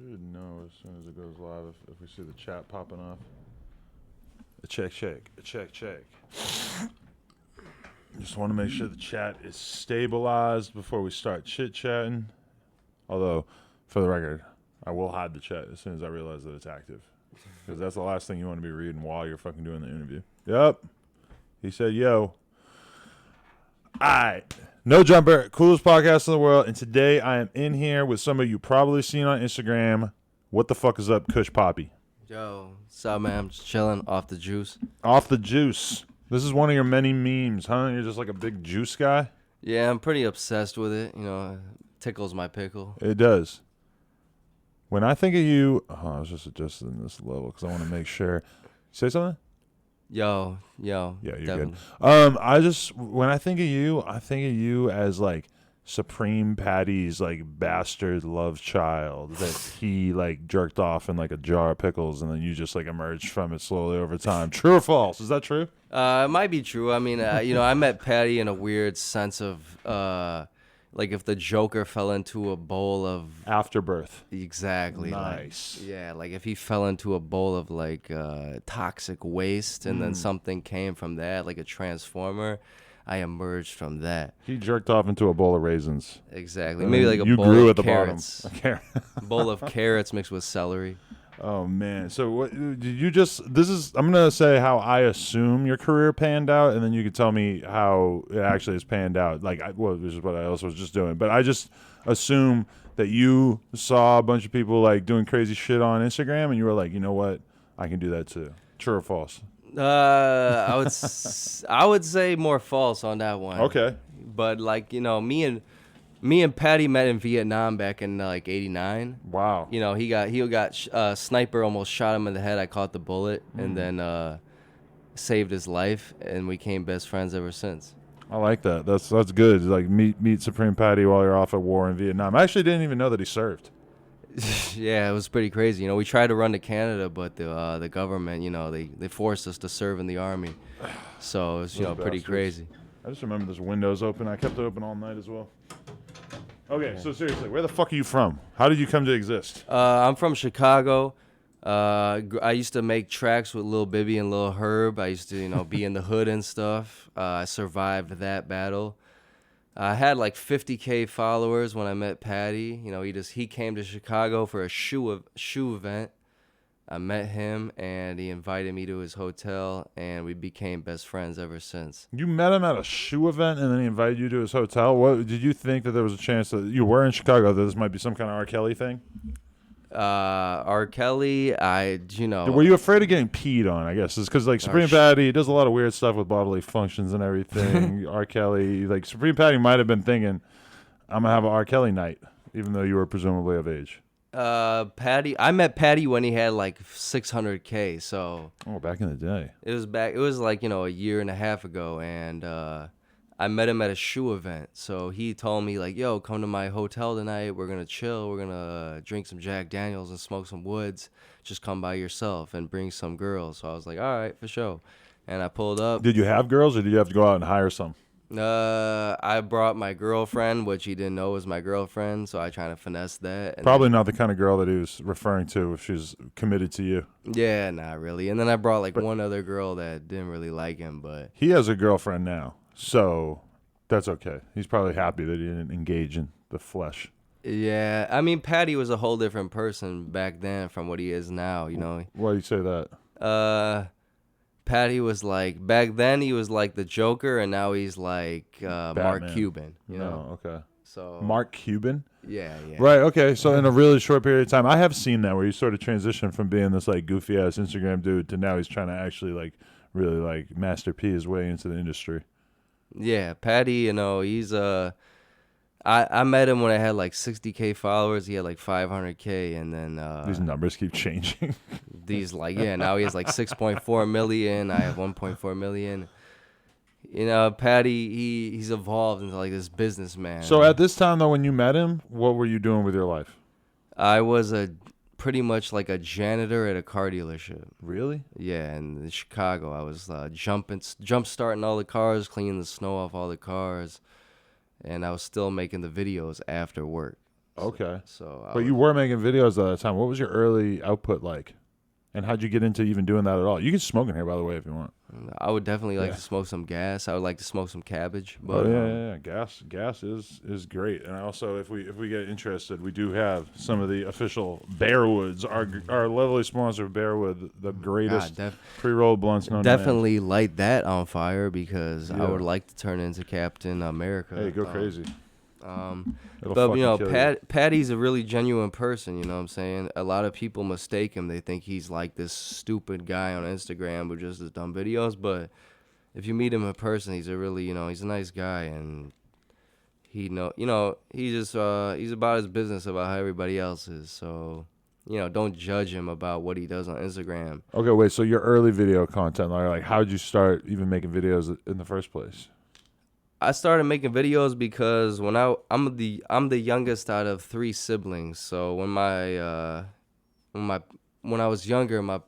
should know as soon as it goes live if we see the chat popping off. A check. Just want to make sure the chat is stabilized before we start chit-chatting. Although, for the record, I will hide the chat as soon as I realize that it's active. Because that's the last thing you want to be reading while you're fucking doing the interview. Yep. He said, yo. Alright. No Jumper, coolest podcast in the world. And today I am in here with somebody you probably seen on Instagram. What the fuck is up, Kush Papi? Yo, what's up, man? I'm just chilling off the juice. Off the juice. This is one of your many memes, huh? You're just like a big juice guy? Yeah, I'm pretty obsessed with it. You know, it tickles my pickle. It does. When I think of you... Oh, I was just adjusting this level because I want to make sure. Say something? Yo. Yeah, you're definitely. good. When I think of you as like Supreme Patty's like bastard love child that he like jerked off in like a jar of pickles and then you just like emerged from it slowly over time. True or false? Is that true? It might be true. I mean, I met Patty in a weird sense of like if the Joker fell into a bowl of Afterbirth. exactly. Nice. Like if he fell into a bowl of like toxic waste and then something came from that, like a transformer. I emerged from that. He jerked off into a bowl of raisins. Exactly. Maybe like a you bowl grew of at the carrots. bottom. A bowl of carrots mixed with celery. Oh man! So what did you just? This is. I'm gonna say how I assume your career panned out, and then you can tell me how it actually has panned out. Like, this is what I also was just doing. But I just assume that you saw a bunch of people like doing crazy shit on Instagram, and you were like, you know what? I can do that too. True or false? I would say more false on that one. Okay. But like, you know, me and Patty met in Vietnam back in like '89. Wow. You know, he got sniper almost shot him in the head. I caught the bullet and then saved his life, and we became best friends ever since. I like that. That's good. Like meet Supreme Patty while you're off at war in Vietnam. I actually didn't even know that he served. Yeah, it was pretty crazy. You know, we tried to run to Canada, but the government, you know, they forced us to serve in the army. So it was, you know, pretty crazy. I just remember this window's open. I kept it open all night as well. Okay, so seriously, where the fuck are you from? How did you come to exist? I'm from Chicago. I used to make tracks with Lil Bibby and Lil Herb. I used to, you know, be in the hood and stuff. I survived that battle. I had like 50K followers when I met Patty. You know, he came to Chicago for a shoe event. I met him and he invited me to his hotel and we became best friends ever since. You met him at a shoe event and then he invited you to his hotel? What did you think that there was a chance that you were in Chicago that this might be some kind of R. Kelly thing? R. Kelly, Were you afraid of getting peed on, I guess? It's because, like, Supreme Patty does a lot of weird stuff with bodily functions and everything. R. Kelly, like, Supreme Patty might have been thinking, I'm going to have an R. Kelly night, even though you were presumably of age. I met Patty when he had, like, 600K, so. Oh, back in the day. It was like, you know, a year and a half ago, and, I met him at a shoe event, so he told me, like, yo, come to my hotel tonight, we're going to chill, we're going to drink some Jack Daniels and smoke some woods, just come by yourself and bring some girls. So I was like, all right, for sure. And I pulled up. Did you have girls, or did you have to go out and hire some? I brought my girlfriend, which he didn't know was my girlfriend, so I tried to finesse that. And probably not the kind of girl that he was referring to if she's committed to you. Yeah, not really. And then I brought, like, one other girl that didn't really like him, but. He has a girlfriend now. So that's okay. He's probably happy that he didn't engage in the flesh. Yeah, I mean, Patty was a whole different person back then from what he is now, you know. Why do you say that? Patty was like, back then he was like the Joker, and now he's like Mark Cuban, you know. Oh, okay. So Mark Cuban? Yeah. Right, okay. So in a really short period of time, I have seen that where he sort of transitioned from being this like goofy ass Instagram dude to now he's trying to actually like really like Master P his way into the industry. Yeah, Patty, you know, he's I met him when I had like 60K followers. He had like 500K, and then these numbers keep changing. Now he has like 6.4 million. I have 1.4 million. You know, Patty, he's evolved into like this businessman. So at this time though, when you met him, what were you doing with your life? I was pretty much like a janitor at a car dealership. Really? Yeah, in Chicago. I was jump starting all the cars, cleaning the snow off all the cars, and I was still making the videos after work. Okay. So But you were making videos at that time. What was your early output like? And how'd you get into even doing that at all? You can smoke in here, by the way, if you want. I would definitely like Yeah. to smoke some gas. I would like to smoke some cabbage. Oh But yeah. Gas is great. And also, if we get interested, we do have some of the official Bearwoods. Our lovely sponsor, Bearwood, the greatest pre-rolled blunts known to man. definitely light that on fire because I Yeah. would like to turn into Captain America. Hey, go crazy. It'll But fucking kill you. Patty's a really genuine person. You know what I'm saying? A lot of people mistake him. They think he's like this stupid guy on Instagram who just does dumb videos. But if you meet him in person, he's a really, he's a nice guy, and he's just he's about his business about how everybody else is. So don't judge him about what he does on Instagram. Okay, wait. So your early video content, like how'd you start even making videos in the first place? I started making videos because when I'm the youngest out of 3 siblings. So when I was younger, my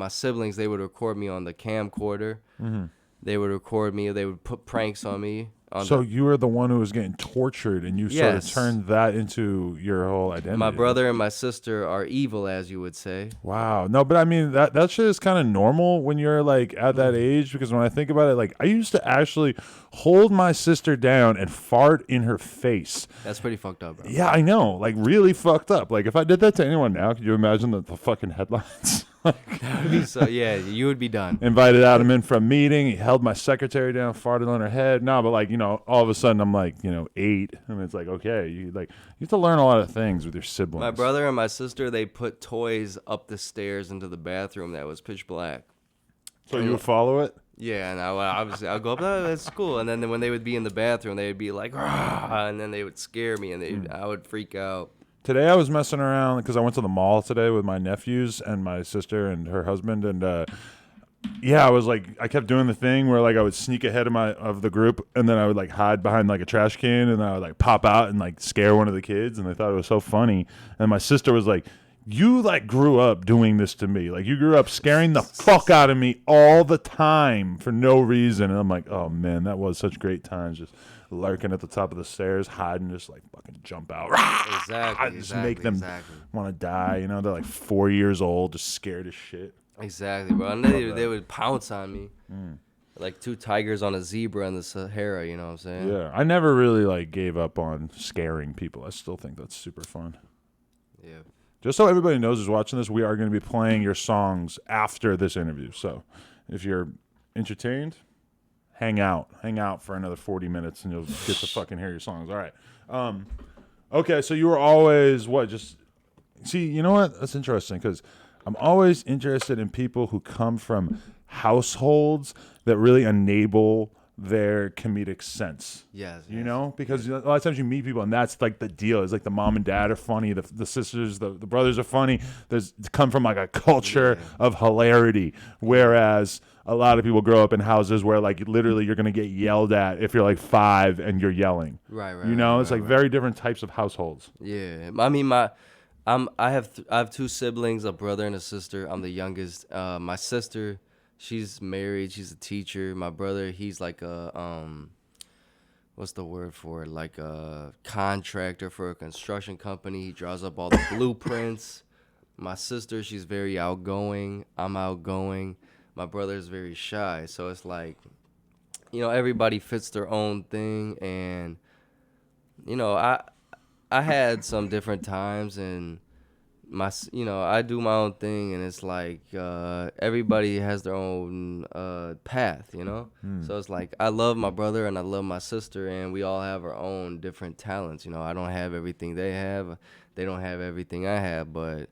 siblings, they would record me on the camcorder. Mm-hmm. They would record me. They would put pranks on me. So you were the one who was getting tortured, and you sort of Yes. turned that into your whole identity. My brother and my sister are evil, as you would say. Wow. No, but I mean that shit is kind of normal when you're like at that age, because when I think about it, like I used to actually hold my sister down and fart in her face. That's pretty fucked up, bro. Yeah, I know. Like really fucked up. Like if I did that to anyone now, could you imagine the fucking headlines? So yeah, you would be done. Invited Adam in for a meeting. He held my secretary down, farted on her head. No, but like, all of a sudden I'm like, 8. And it's like, okay, you have to learn a lot of things with your siblings. My brother and my sister, they put toys up the stairs into the bathroom that was pitch black. So you would follow it? Yeah, and I'll go up, oh, that's cool. And then when they would be in the bathroom, they would be like, "Rah!" And then they would scare me, and I would freak out. Today I was messing around because I went to the mall today with my nephews and my sister and her husband, and I was like, I kept doing the thing where like I would sneak ahead of the group, and then I would like hide behind like a trash can, and then I would like pop out and like scare one of the kids, and they thought it was so funny. And my sister was like, "You like grew up doing this to me. Like you grew up scaring the fuck out of me all the time for no reason." And I'm like, "Oh man, that was such great times, just lurking at the top of the stairs, hiding, just like fucking jump out." Exactly. Make them want to die. They're like 4 years old, just scared as shit. Exactly, bro. And they would pounce on me. Like 2 tigers on a zebra in the Sahara, you know what I'm saying? Yeah, I never really like gave up on scaring people. I still think that's super fun. Yeah. Just so everybody knows who's watching this, we are going to be playing your songs after this interview. So if you're entertained, hang out for another 40 minutes and you'll get to fucking hear your songs. All right. Okay, so you were always see, you know what? That's interesting because I'm always interested in people who come from households that really enable their comedic sense. Yes. Because a lot of times you meet people and that's like the deal. It's like the mom and dad are funny, the sisters, the brothers are funny. There's come from like a culture of hilarity, whereas a lot of people grow up in houses where like literally you're gonna get yelled at if you're like 5 and you're yelling. Right. It's like very different types of households. Yeah. I mean, I have 2 siblings, a brother and a sister. I'm the youngest. My sister, she's married. She's a teacher. My brother, he's like a what's the word for it? Like a contractor for a construction company. He draws up all the blueprints. My sister, she's very outgoing. I'm outgoing. My brother's very shy. So it's like, everybody fits their own thing, and I had some different times, and I do my own thing, and it's like everybody has their own path, So it's like I love my brother and I love my sister, and we all have our own different talents. I don't have everything they have, they don't have everything I have, but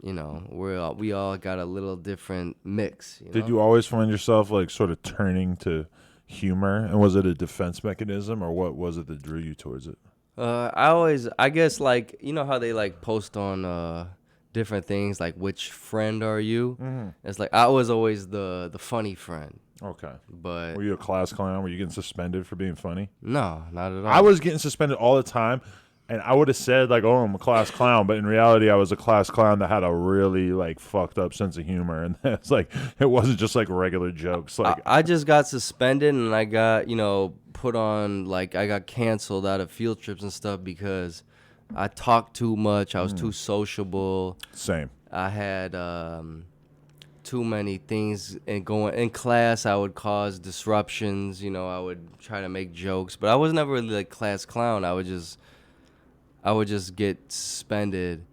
we all got a little different mix. Did you always find yourself like sort of turning to humor, and was it a defense mechanism, or what was it that drew you towards it? I guess like, how they like post on different things like which friend are you? Mm-hmm. It's like I was always the funny friend. Okay. But were you a class clown? Were you getting suspended for being funny? No, not at all. I was getting suspended all the time. And I would have said, like, oh, I'm a class clown. But in reality, I was a class clown that had a really, like, fucked up sense of humor. And it's like, it wasn't just, like, regular jokes. Like I just got suspended, and I got, put on, like, I got canceled out of field trips and stuff because I talked too much. I was too sociable. Same. I had too many things and going in class. I would cause disruptions. You know, I would try to make jokes, but I was never really like class clown. I would just get suspended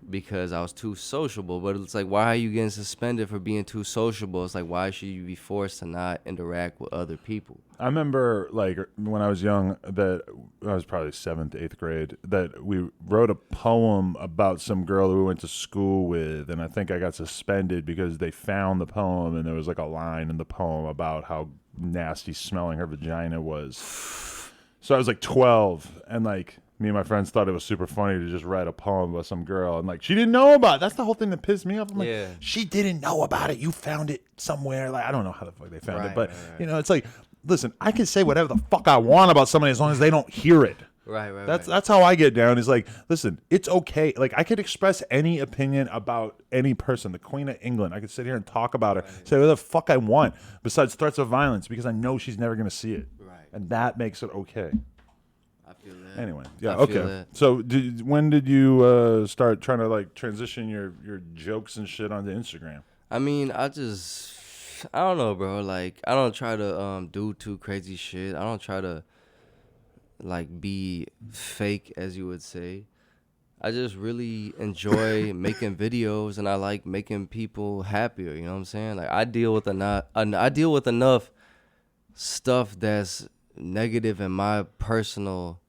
because I was too sociable. But it's like, why are you getting suspended for being too sociable? It's like, why should you be forced to not interact with other people? I remember, like, when I was young, that I was probably 7th, 8th grade, that we wrote a poem about some girl who we went to school with, and I think I got suspended because they found the poem, and there was, like, a line in the poem about how nasty smelling her vagina was. So I was, like, 12, and, like, me and my friends thought it was super funny to just write a poem about some girl, and, like, she didn't know about it. That's the whole thing that pissed me off. I'm like, she didn't know about it. You found it somewhere. Like, I don't know how the fuck they found it, but, you know, it's like, listen, I can say whatever the fuck I want about somebody as long as they don't hear it. That's how I get down. Is like, listen, it's okay. Like, I could express any opinion about any person, the Queen of England. I could sit here and talk about her, say whatever the fuck I want, besides threats of violence, because I know she's never gonna see it, and that makes it okay. I feel that. Anyway, yeah, okay. So, when did you start trying to like transition your jokes and shit onto Instagram? I mean, I don't know, bro. Like, I don't try to do too crazy shit. I don't try to like be fake, as you would say. I just really enjoy making videos, and I like making people happier. You know what I'm saying? Like, I deal with enough stuff that's negative in my personal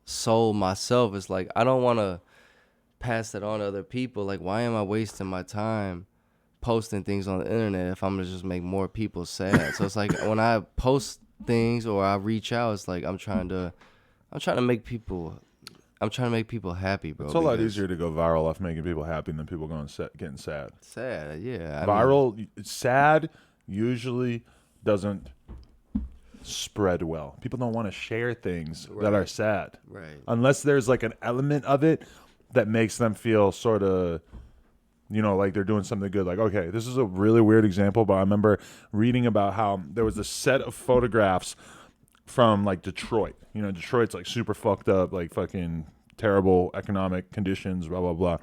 soul myself. It's like, I don't want to pass that on to other people. Like, why am I wasting my time posting things on the internet if I'm gonna just make more people sad? So it's like, when I post things or I reach out, it's like I'm trying to make people happy, bro. It's a lot easier to go viral off making people happy than people getting sad. Yeah. Sad usually doesn't spread well. People don't want to share things that are sad, unless there's like an element of it that makes them feel sort of, you know, like they're doing something good. Like, okay, this is a really weird example, but I remember reading about how there was a set of photographs from like Detroit. You know, Detroit's like super fucked up, like fucking terrible economic conditions, blah, blah, blah.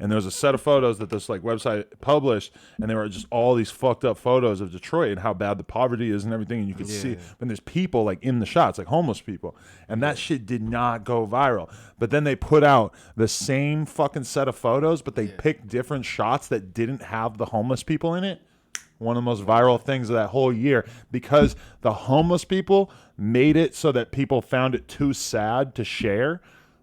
And there was a set of photos that this like website published, and there were just all these fucked up photos of Detroit and how bad the poverty is and everything. And you could see, and there's people like in the shots, like homeless people. And that shit did not go viral. But then they put out the same fucking set of photos, but they picked different shots that didn't have the homeless people in it. One of the most viral things of that whole year, because the homeless people made it so that people found it too sad to share.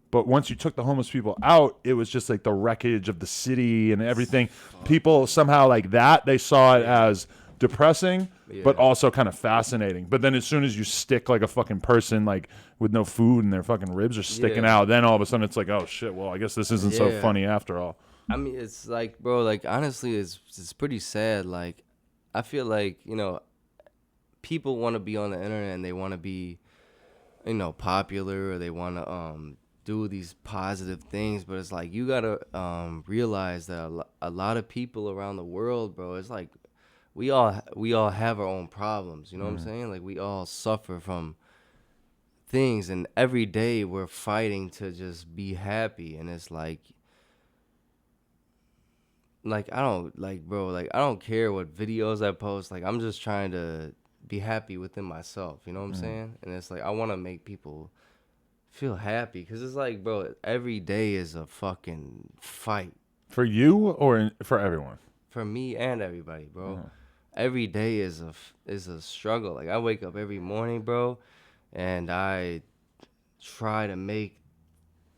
But once you took the homeless people out, it was just like the wreckage of the city and everything. People somehow like that, they saw it as depressing, but also kind of fascinating. But then as soon as you stick like a fucking person like with no food and their fucking ribs are sticking out, then all of a sudden it's like, oh shit, well, I guess this isn't so funny after all. I mean, it's like, bro, like, honestly, it's pretty sad. Like, I feel like, you know, people want to be on the internet and they want to be, you know, popular, or they want to do these positive things, but it's like, you gotta realize that a lot of people around the world, bro, it's like we all have our own problems, you know what I'm saying? Like, we all suffer from things, and every day we're fighting to just be happy. And it's like I don't, like, bro, like, I don't care what videos I post. Like, I'm just trying to be happy within myself, you know what I'm saying? And it's like, I want to make people feel happy, because it's like, bro, every day is a fucking fight. For you or for everyone? For me and everybody, bro. Every day is a struggle. Like, I wake up every morning, bro, and I try to make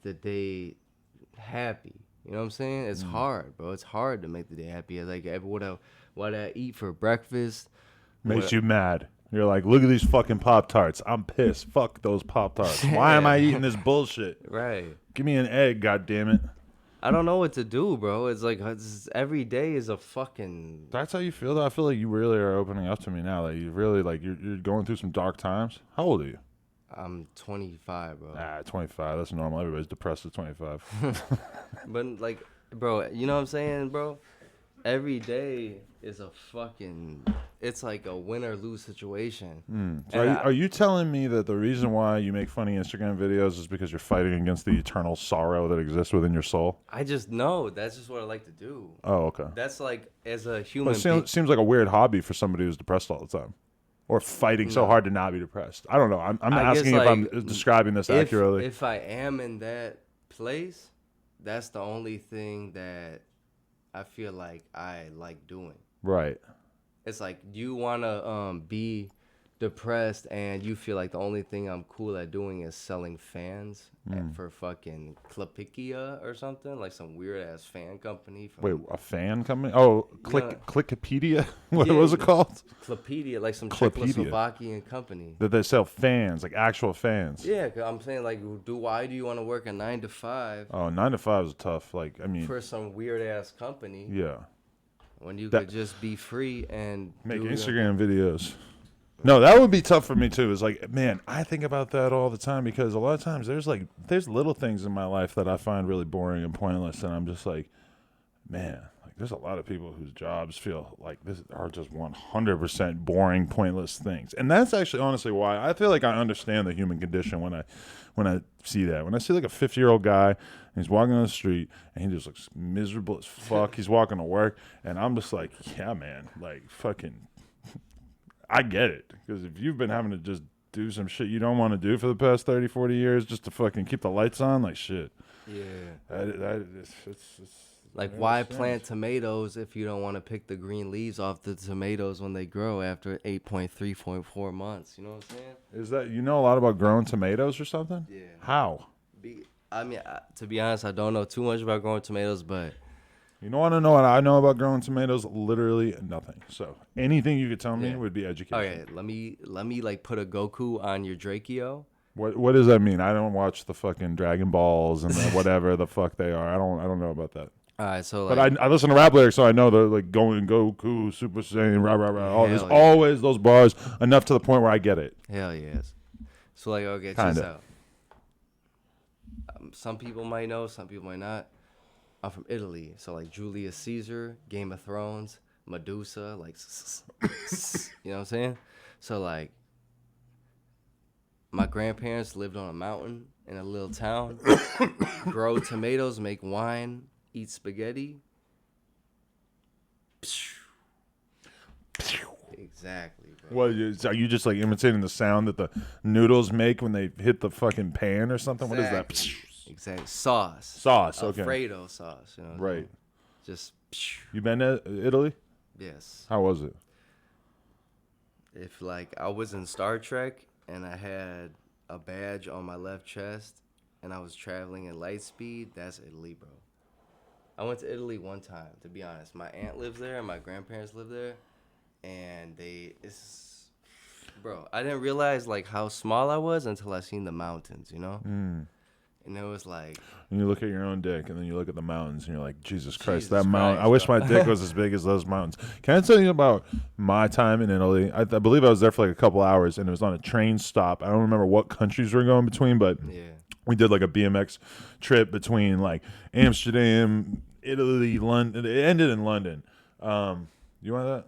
the day happy. You know what I'm saying? It's hard, bro. It's hard to make the day happy. Like, what I eat for breakfast makes you mad. You're like, look at these fucking Pop-Tarts. I'm pissed. Fuck those Pop-Tarts. Why am I eating this bullshit? Right. Give me an egg, goddammit. I don't know what to do, bro. It's like, every day is a fucking... That's how you feel, though? I feel like you really are opening up to me now. Like, you really, like, you're going through some dark times. How old are you? I'm 25, bro. 25. That's normal. Everybody's depressed at 25. But, like, bro, you know what I'm saying, bro? Every day is a fucking it's like a win or lose situation. So are you telling me that the reason why you make funny Instagram videos is because you're fighting against the eternal sorrow that exists within your soul? I just know that's just what I like to do. Oh, okay. That's like as a human. Well, seems like a weird hobby for somebody who's depressed all the time, or fighting so hard to not be depressed. I don't know. I'm asking if I'm describing this accurately. If I am in that place, that's the only thing that I feel like I like doing. Right. It's like you want to be depressed and you feel like the only thing I'm cool at doing is selling fans for fucking Klapikia or something, like some weird ass fan company. Wait, a fan company? Oh, Clickopedia? What was it called? Klapedia, like some Klapedia. Czechoslovakian company. That they sell fans, like actual fans. Yeah, cause I'm saying like, why do you want to work a 9 to 5? Oh, 9 to 5 is tough. Like, I mean, for some weird ass company. Yeah. When you could just be free and make Instagram videos. No, that would be tough for me too. It's like, man, I think about that all the time because a lot of times there's little things in my life that I find really boring and pointless, and I'm just like, man, like there's a lot of people whose jobs feel like this are just 100% boring, pointless things, and that's actually honestly why I feel like I understand the human condition when I see that. When I see like a 50-year-old guy and he's walking on the street and he just looks miserable as fuck. He's walking to work, and I'm just like, yeah, man, like fucking. I get it, because if you've been having to just do some shit you don't want to do for the past 30, 40 years just to fucking keep the lights on, like shit. Yeah. It's like, why plant tomatoes if you don't want to pick the green leaves off the tomatoes when they grow after 8.3.4 months? You know what I'm saying? Is that, you know a lot about growing tomatoes or something? Yeah. How? I mean, to be honest, I don't know too much about growing tomatoes, but... You don't want to know what I know about growing tomatoes? Literally nothing. So anything you could tell me would be education. Okay, let me like put a Goku on your Drakeo. What does that mean? I don't watch the fucking Dragon Balls and whatever the fuck they are. I don't know about that. All right, so like, but I listen to rap lyrics, so I know they're like going Goku, Super Saiyan, rah rah rah. There's always those bars enough to the point where I get it. Hell yes. So like, okay, check this out. Some people might know, some people might not. I'm from Italy, so like Julius Caesar, Game of Thrones, Medusa, like, you know what I'm saying? So like, my grandparents lived on a mountain in a little town, grow tomatoes, make wine, eat spaghetti. Exactly, bro. What, are you just like imitating the sound that the noodles make when they hit the fucking pan or something? Exactly. What is that? Exactly. Sauce, okay. Alfredo sauce, you know. Right. Just. You been to Italy? Yes. How was it? If like I was in Star Trek and I had a badge on my left chest and I was traveling at light speed, that's Italy, bro. I went to Italy one time, to be honest. My aunt lives there and my grandparents live there, and bro, I didn't realize like how small I was until I seen the mountains, you know? And it was like... And you look at your own dick, and then you look at the mountains, and you're like, Jesus Christ, that mountain. I wish my dick was as big as those mountains. Can I tell you about my time in Italy? I believe I was there for like a couple hours, and it was on a train stop. I don't remember what countries we were going between, but we did like a BMX trip between like Amsterdam, Italy, London. It ended in London. You want that?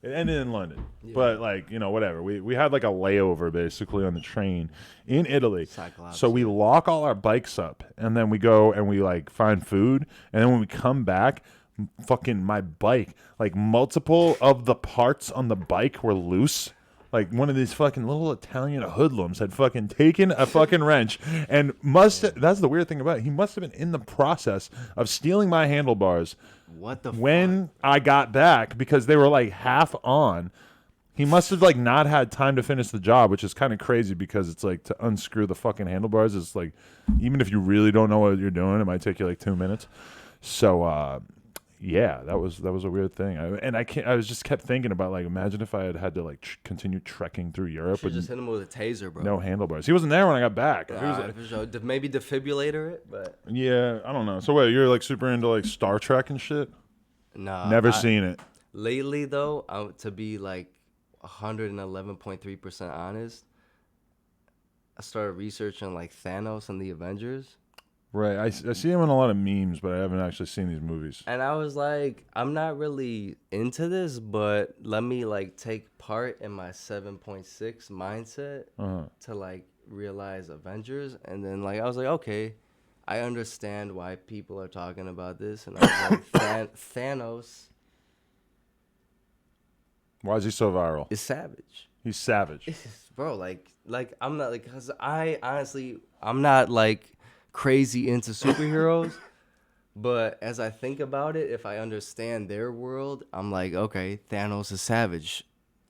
It ended in London, but like, you know, whatever. We had like a layover basically on the train in Italy. So we lock all our bikes up, and then we go and we like find food, and then when we come back, fucking my bike, like multiple of the parts on the bike were loose. Like one of these fucking little Italian hoodlums had fucking taken a fucking wrench and that's the weird thing about it. He must have been in the process of stealing my handlebars. What the when I got back, because they were like half on. He must have like not had time to finish the job, which is kind of crazy because it's like to unscrew the fucking handlebars. It's like, even if you really don't know what you're doing, it might take you like 2 minutes. So, yeah, that was a weird thing. I was just kept thinking about like, imagine if I had to like continue trekking through Europe. You just hit him with a taser, bro. No handlebars. He wasn't there when I got back. Maybe defibrillator it, but yeah, I don't know. So wait, you're like super into like Star Trek and shit? No, never seen it. Lately though, to be like 111.3% honest, I started researching like Thanos and the Avengers. Right. I see him in a lot of memes, but I haven't actually seen these movies. And I was like, I'm not really into this, but let me like take part in my 7.6 mindset to like realize Avengers. And then like I was like, okay, I understand why people are talking about this. And I was like, Thanos Why is he so viral? is savage. He's savage. Bro, like I'm not like, cause I honestly I'm not like crazy into superheroes, but as I think about it, if I understand their world, I'm like, okay, Thanos is savage,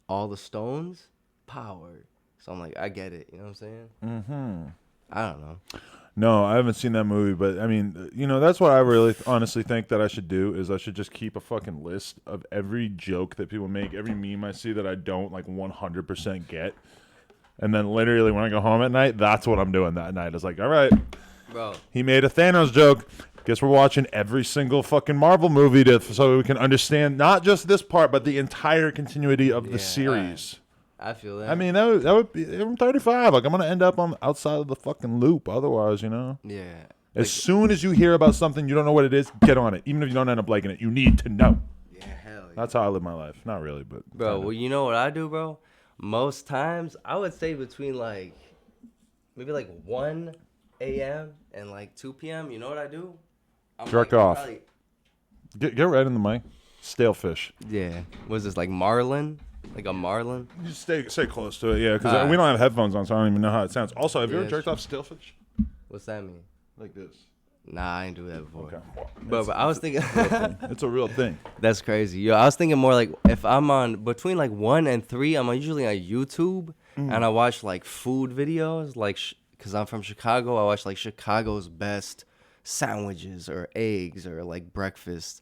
all the stones, power. So I'm like, I get it. You know what I'm saying? Mm-hmm. I don't know. No, I haven't seen that movie, but I mean, you know, that's what I really honestly think that I should do is I should just keep a fucking list of every joke that people make, every meme I see that I don't like 100% get. And then literally when I go home at night, that's what I'm doing that night. It's like, all right, Bro, he made a Thanos joke. Guess we're watching every single fucking Marvel movie so we can understand not just this part, but the entire continuity of the series. I feel that. I mean, that would be. I'm 35. Like, I'm gonna end up on outside of the fucking loop. Otherwise, you know. Yeah. As soon as you hear about something you don't know what it is, get on it. Even if you don't end up liking it, you need to know. Yeah, hell yeah. That's how I live my life. Not really, but Bro, well, you know what I do, bro? Most times, I would say between like maybe like 1 a.m. and like 2 p.m. You know what I do? I'm Jerk like, off. probably- get right in the mic. Stale fish. Yeah. Was this like Marlin? Like a Marlin? You just stay close to it, yeah. Because we don't have headphones on, so I don't even know how it sounds. Also, have you ever Yeah, jerked off stale fish? What's that mean? Like this. Nah, I ain't do that before. Okay. Well, But I was thinking it's a real thing. that's crazy. Yo, I was thinking more like if I'm on between like 1 and 3, I'm usually on YouTube and I watch like food videos, like because I'm from Chicago. I watch like Chicago's best sandwiches or eggs or like breakfast,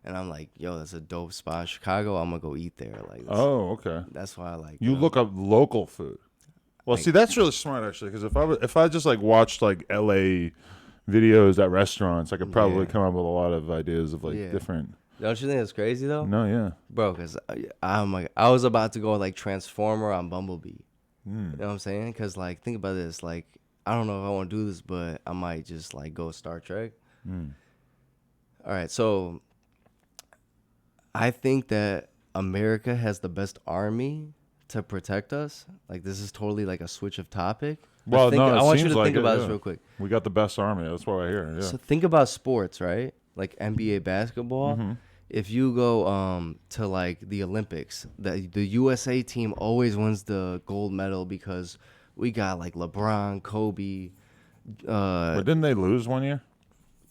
and I'm like, yo, that's a dope spot in Chicago. I'm gonna go eat there. Like, Oh, okay. that's why I like. You look up local food. Well, see, that's really smart actually. Because if I just like watched like L.A. videos at restaurants, I could probably come up with a lot of ideas of like different. Don't you think that's crazy though? No, yeah. Bro, because I'm like, I was about to go like Transformer on Bumblebee. You know what I'm saying? Because like, think about this. Like, I don't know if I want to do this, but I might just like go Star Trek. All right, so I think that America has the best army to protect us. Like, this is totally like a switch of topic. Well, no, I want you seems to like think it, about yeah. this real quick. We got the best army. That's what I hear. Yeah. So think about sports, right? Like NBA basketball. If you go to like the Olympics, the USA team always wins the gold medal because we got like LeBron, Kobe. But didn't they lose one year?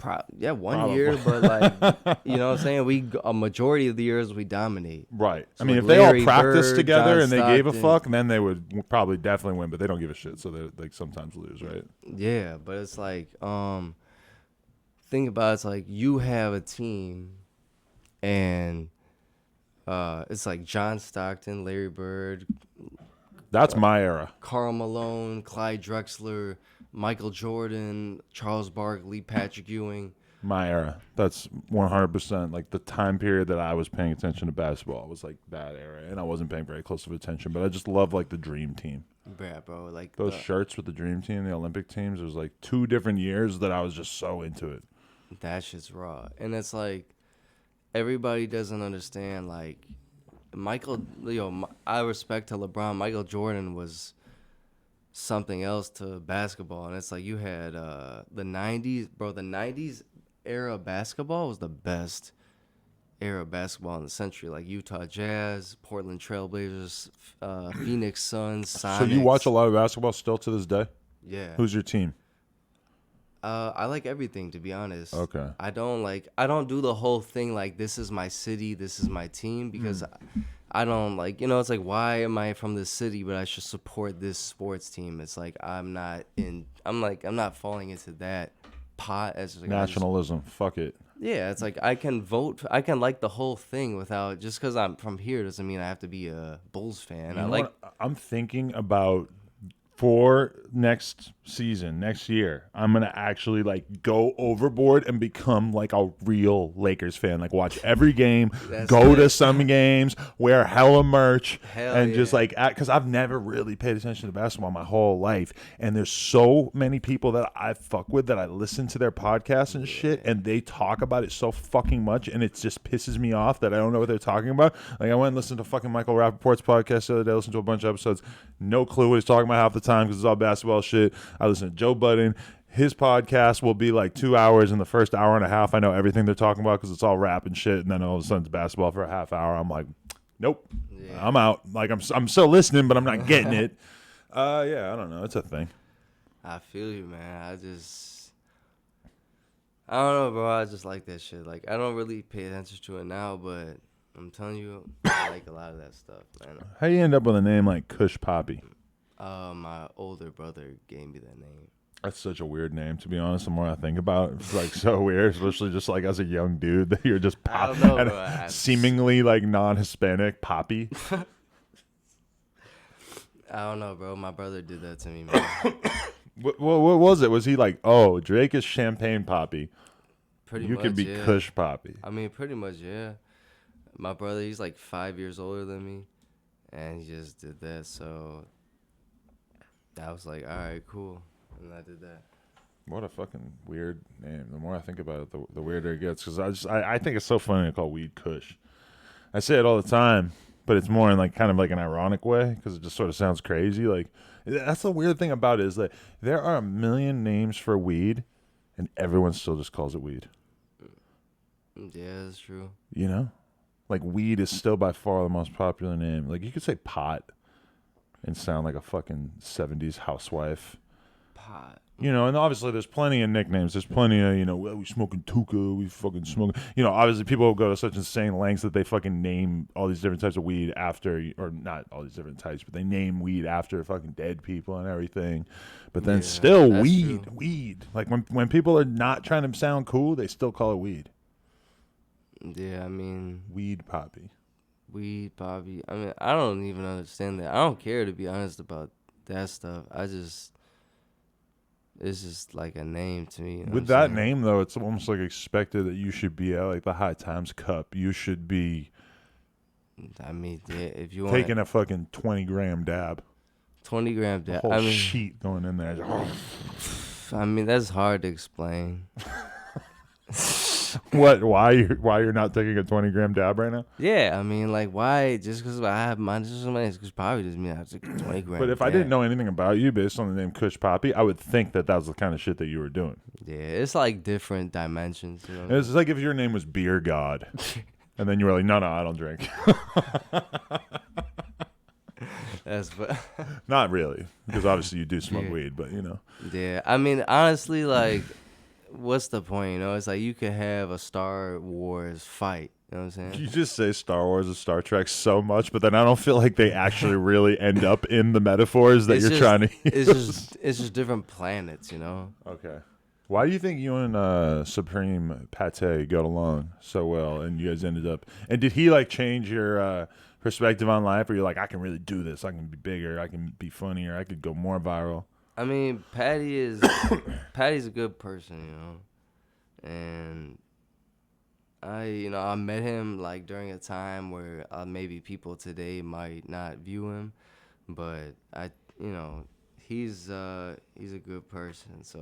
One year, but like you know what I'm saying. A majority of the years we dominate. Right. So I mean, like if they all Larry practiced Bird, together John and they gave a Stockton. fuck, then they would probably definitely win. But they don't give a shit, so they like sometimes lose, right? Yeah, but it's like think about it's like you have a team, and it's like John Stockton, Larry Bird, That's my era. Karl Malone, Clyde Drexler, Michael Jordan, Charles Barkley, Patrick Ewing. My era. That's 100% like the time period that I was paying attention to basketball was like that era, and I wasn't paying very close of attention. But I just love like the dream team. Yeah, bro, like Those shirts with the dream team, the Olympic teams. It was like 2 different years that I was just so into it. that shit's raw, and it's like everybody doesn't understand. Like I respect to LeBron. Michael Jordan was something else to basketball, and it's like you had the 90s, bro. The 90s era of basketball was the best era of basketball in the century. Like Utah Jazz, Portland Trailblazers, Phoenix Suns, Sonics. So you watch a lot of basketball still to this day? Yeah. Who's your team? I like everything, to be honest. Okay. I don't do the whole thing like this is my city, this is my team, because I don't like, it's like, why am I from this city but I should support this sports team? It's like I'm not falling into that pot as like Nationalism. Fuck it. yeah, it's like I can vote, I can like the whole thing without, just because I'm from here doesn't mean I have to be a Bulls fan. I'm thinking about for next season, next year, I'm gonna actually like go overboard and become like a real Lakers fan. Like watch every game, go to some games, wear hella merch, and just like because I've never really paid attention to basketball my whole life. And there's so many people that I fuck with that I listen to their podcasts and shit, and they talk about it so fucking much, and it just pisses me off that I don't know what they're talking about. Like I went and listened to fucking Michael Rappaport's podcast the other day, listened to a bunch of episodes, no clue what he's talking about half the time because it's all basketball shit. I listen to Joe Budden. His podcast will be like 2 hours. In the first hour and a half, I know everything they're talking about because it's all rap and shit. And then all of a sudden it's basketball for a half hour. I'm like, nope, I'm out. Like I'm still listening, but I'm not getting it. Yeah, I don't know. It's a thing. I feel you, man. I don't know, bro. I just like that shit. Like, I don't really pay attention to it now, but I'm telling you, I like a lot of that stuff, man. How you end up with a name like Kush Papi? My older brother gave me that name. That's such a weird name, to be honest. The more I think about it, it's like so weird, especially just like as a young dude that you're just seemingly like non-Hispanic Papi. I don't know, bro. My brother did that to me, man. What was it? Was he like, oh, Drake is Champagne Papi? Pretty much, you could be Kush Papi. I mean, pretty much, yeah. My brother, he's like 5 years older than me, and he just did that, so I was like, all right, cool. And I did that. What a fucking weird name. The more I think about it, the weirder it gets. Because I think it's so funny to call weed Kush. I say it all the time, but it's more in like kind of like an ironic way because it just sort of sounds crazy. Like that's the weird thing about it is that there are a million names for weed, and everyone still just calls it weed. Yeah, that's true. You know, like weed is still by far the most popular name. Like you could say pot and sound like a fucking 70s housewife. Pot. You know, and obviously there's plenty of nicknames. There's plenty of, you know, well, we smoking Tuka, we fucking smoking. You know, obviously people will go to such insane lengths that they fucking name all these different types of weed after, or not all these different types, but they name weed after fucking dead people and everything. But then still weed. Like when people are not trying to sound cool, they still call it weed. Yeah, I mean. Weed Papi. Weed Papi. I mean, I don't even understand that. I don't care, to be honest, about that stuff. It's just like a name to me. You know with that name, though, it's almost like expected that you should be at like the High Times Cup. You should be. I mean, yeah, if you want taking a fucking 20-gram dab. 20-gram dab. A whole sheet going in there. I mean, that's hard to explain. What? Why you're not taking a 20-gram dab right now? Yeah, I mean, like, why? Just because I have mine, just because probably doesn't mean I have to take a 20-gram. But if I didn't know anything about you based on the name Kush Papi, I would think that was the kind of shit that you were doing. Yeah, it's like different dimensions. You know? It's like if your name was Beer God, and then you were like, no, I don't drink. Not really, because obviously you do smoke weed, but you know. Yeah, I mean, honestly, like. What's the point? You know, it's like you could have a Star Wars fight. You know what I'm saying? You just say Star Wars and Star Trek so much, but then I don't feel like they actually really end up in the metaphors that you're trying to use. It's just different planets, you know? Okay. Why do you think you and Supreme Pate got along so well and you guys ended up... And did he like change your perspective on life, or you're like, I can really do this, I can be bigger, I can be funnier, I could go more viral? I mean, Patty's a good person, you know, and I met him like during a time where maybe people today might not view him, but he's a good person. So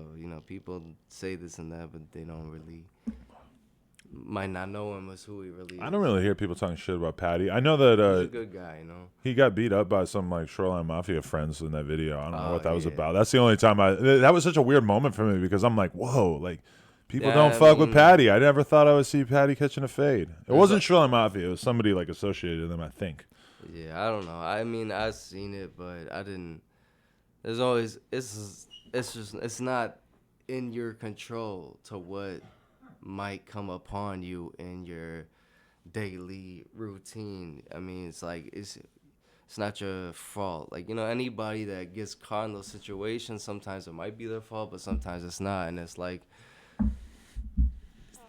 people say this and that, but they don't really might not know him as who he really is. I don't really hear people talking shit about Patty. I know that he's a good guy, you know. He got beat up by some like Shoreline Mafia friends in that video. I don't know what that was about. That's the only time that was such a weird moment for me because I'm like, whoa, like people don't fuck with Patty. I never thought I would see Patty catching a fade. It wasn't Shoreline Mafia. It was somebody like associated with them, I think. Yeah, I don't know. I mean, I've seen it, but I didn't. There's always it's not in your control to what might come upon you in your daily routine. I mean, it's like it's not your fault. Like, anybody that gets caught in those situations, sometimes it might be their fault, but sometimes it's not. And it's like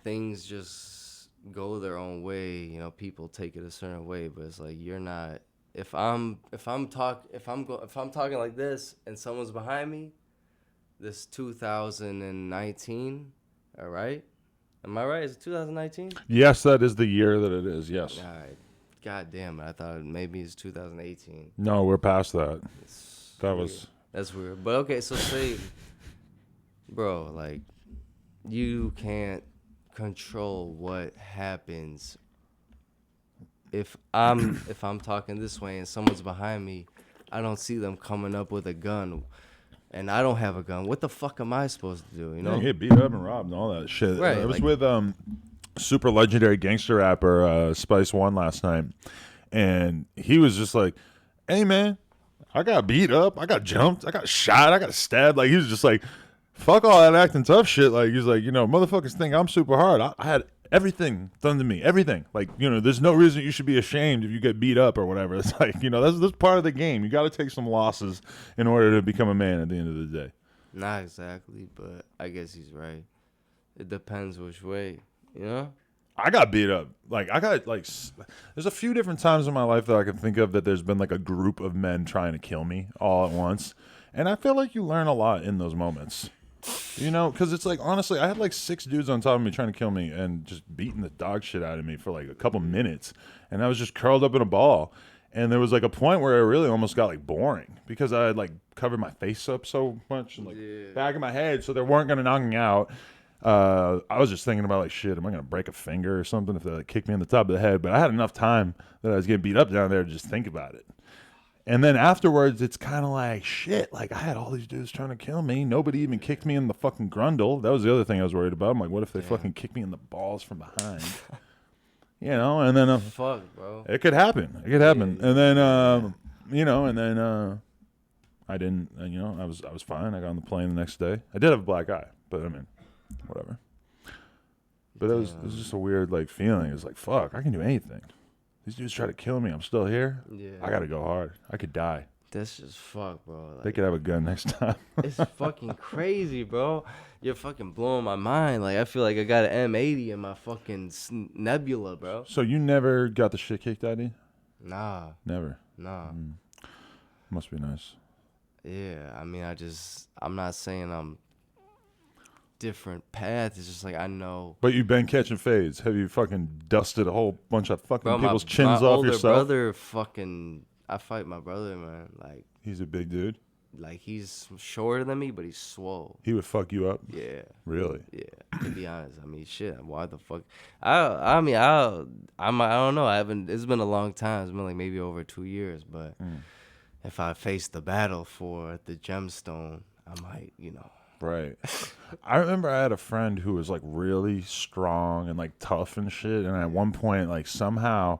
things just go their own way. People take it a certain way, but it's like you're not if I'm talking like this and someone's behind me, this 2019, all right? Am I right? Is it 2019? Yes, that is the year that it is. Yes. All right. God damn it. I thought maybe it's 2018. No, we're past that. That Weird. was. That's weird. But okay, so say, bro, like, you can't control what happens. If I'm talking this way and someone's behind me, I don't see them coming up with a gun, and I don't have a gun. What the fuck am I supposed to do? You know? Yeah, get beat up and robbed and all that shit. Right, I was like- with super legendary gangster rapper Spice One last night, and he was just like, "Hey man, I got beat up, I got jumped, I got shot, I got stabbed." Like he was just like, "Fuck all that acting tough shit." Like he's like, motherfuckers think I'm super hard. I had everything done to me, everything. Like there's no reason you should be ashamed if you get beat up or whatever. It's like that's part of the game. You got to take some losses in order to become a man at the end of the day. Not exactly, but I guess he's right. It depends which way, you know? I got beat up. Like I got like, there's a few different times in my life that I can think of that there's been like a group of men trying to kill me all at once, and I feel like you learn a lot in those moments. Because it's like honestly, I had like 6 dudes on top of me trying to kill me and just beating the dog shit out of me for like a couple minutes, and I was just curled up in a ball. And there was like a point where it really almost got like boring because I had like covered my face up so much and like back of my head, so they weren't gonna knock me out. I was just thinking about like, shit, am I gonna break a finger or something if they like kick me in the top of the head? But I had enough time that I was getting beat up down there to just think about it. And then afterwards, it's kind of like, shit, like I had all these dudes trying to kill me. Nobody even kicked me in the fucking grundle. That was the other thing I was worried about. I'm like, what if they fucking kick me in the balls from behind? And then Fuck, bro. it could happen. It could happen. And then I didn't. I was fine. I got on the plane the next day. I did have a black eye, but I mean, whatever. But it was just a weird like feeling. It was like, fuck, I can do anything. These dudes try to kill me. I'm still here. Yeah. I gotta go hard. I could die. That's just fuck, bro. Like, They could have a gun next time. it's fucking crazy, bro. You're fucking blowing my mind. Like, I feel like I got an M80 in my fucking nebula, bro. So you never got the shit kicked out of you? Nah. Never. Must be nice. Yeah, I mean, I'm not saying I'm different path. It's just like I know. But you've been catching fades. Have you fucking dusted a whole bunch of fucking Bro, people's my chins off older yourself? brother I fight my brother, man. Like, he's a big dude. Like, he's shorter than me, but he's swole. He would fuck you up? Yeah. Really? Yeah. To be honest, I mean, shit. Why the fuck? I don't know. It's been a long time. It's been like maybe over 2 years. But if I face the battle for the gemstone, I might, Right. I remember I had a friend who was like really strong and like tough and shit. And at one point, like somehow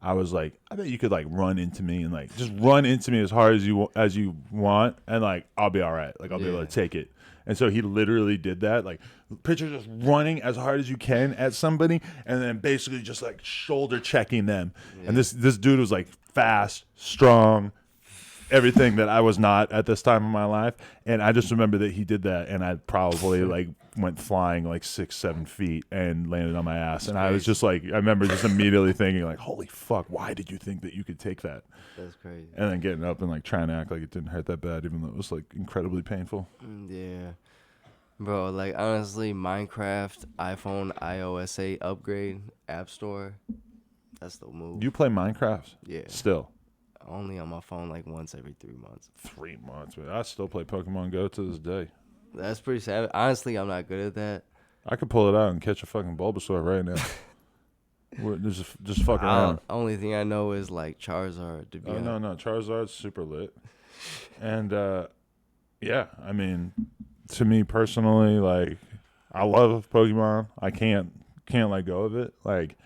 I was like, I bet you could like run into me and like just run into me as hard as you want, and like I'll be all right. Like I'll be able to take it. And so he literally did that. Like picture just running as hard as you can at somebody, and then basically just like shoulder checking them. Yeah. And this dude was like fast, strong, everything that I was not at this time in my life. And I just remember that he did that, and I probably like went flying like 6-7 feet and landed on my ass. And I was just like, I remember just immediately thinking like, holy fuck, why did you think that you could take that? That's crazy. And then getting up and like trying to act like it didn't hurt that bad, even though it was like incredibly painful. Yeah. Bro, like honestly, Minecraft, iPhone, iOS 8 upgrade, App Store, that's the move. You play Minecraft? Yeah. Still? Only on my phone like once every 3 months. 3 months, man. I still play Pokemon Go to this day. That's pretty sad. Honestly, I'm not good at that. I could pull it out and catch a fucking Bulbasaur right now. We're just fucking around. Only thing I know is like Charizard. To be honest. No, Charizard's super lit. And yeah, I mean, to me personally, like I love Pokemon. I can't let go of it. Like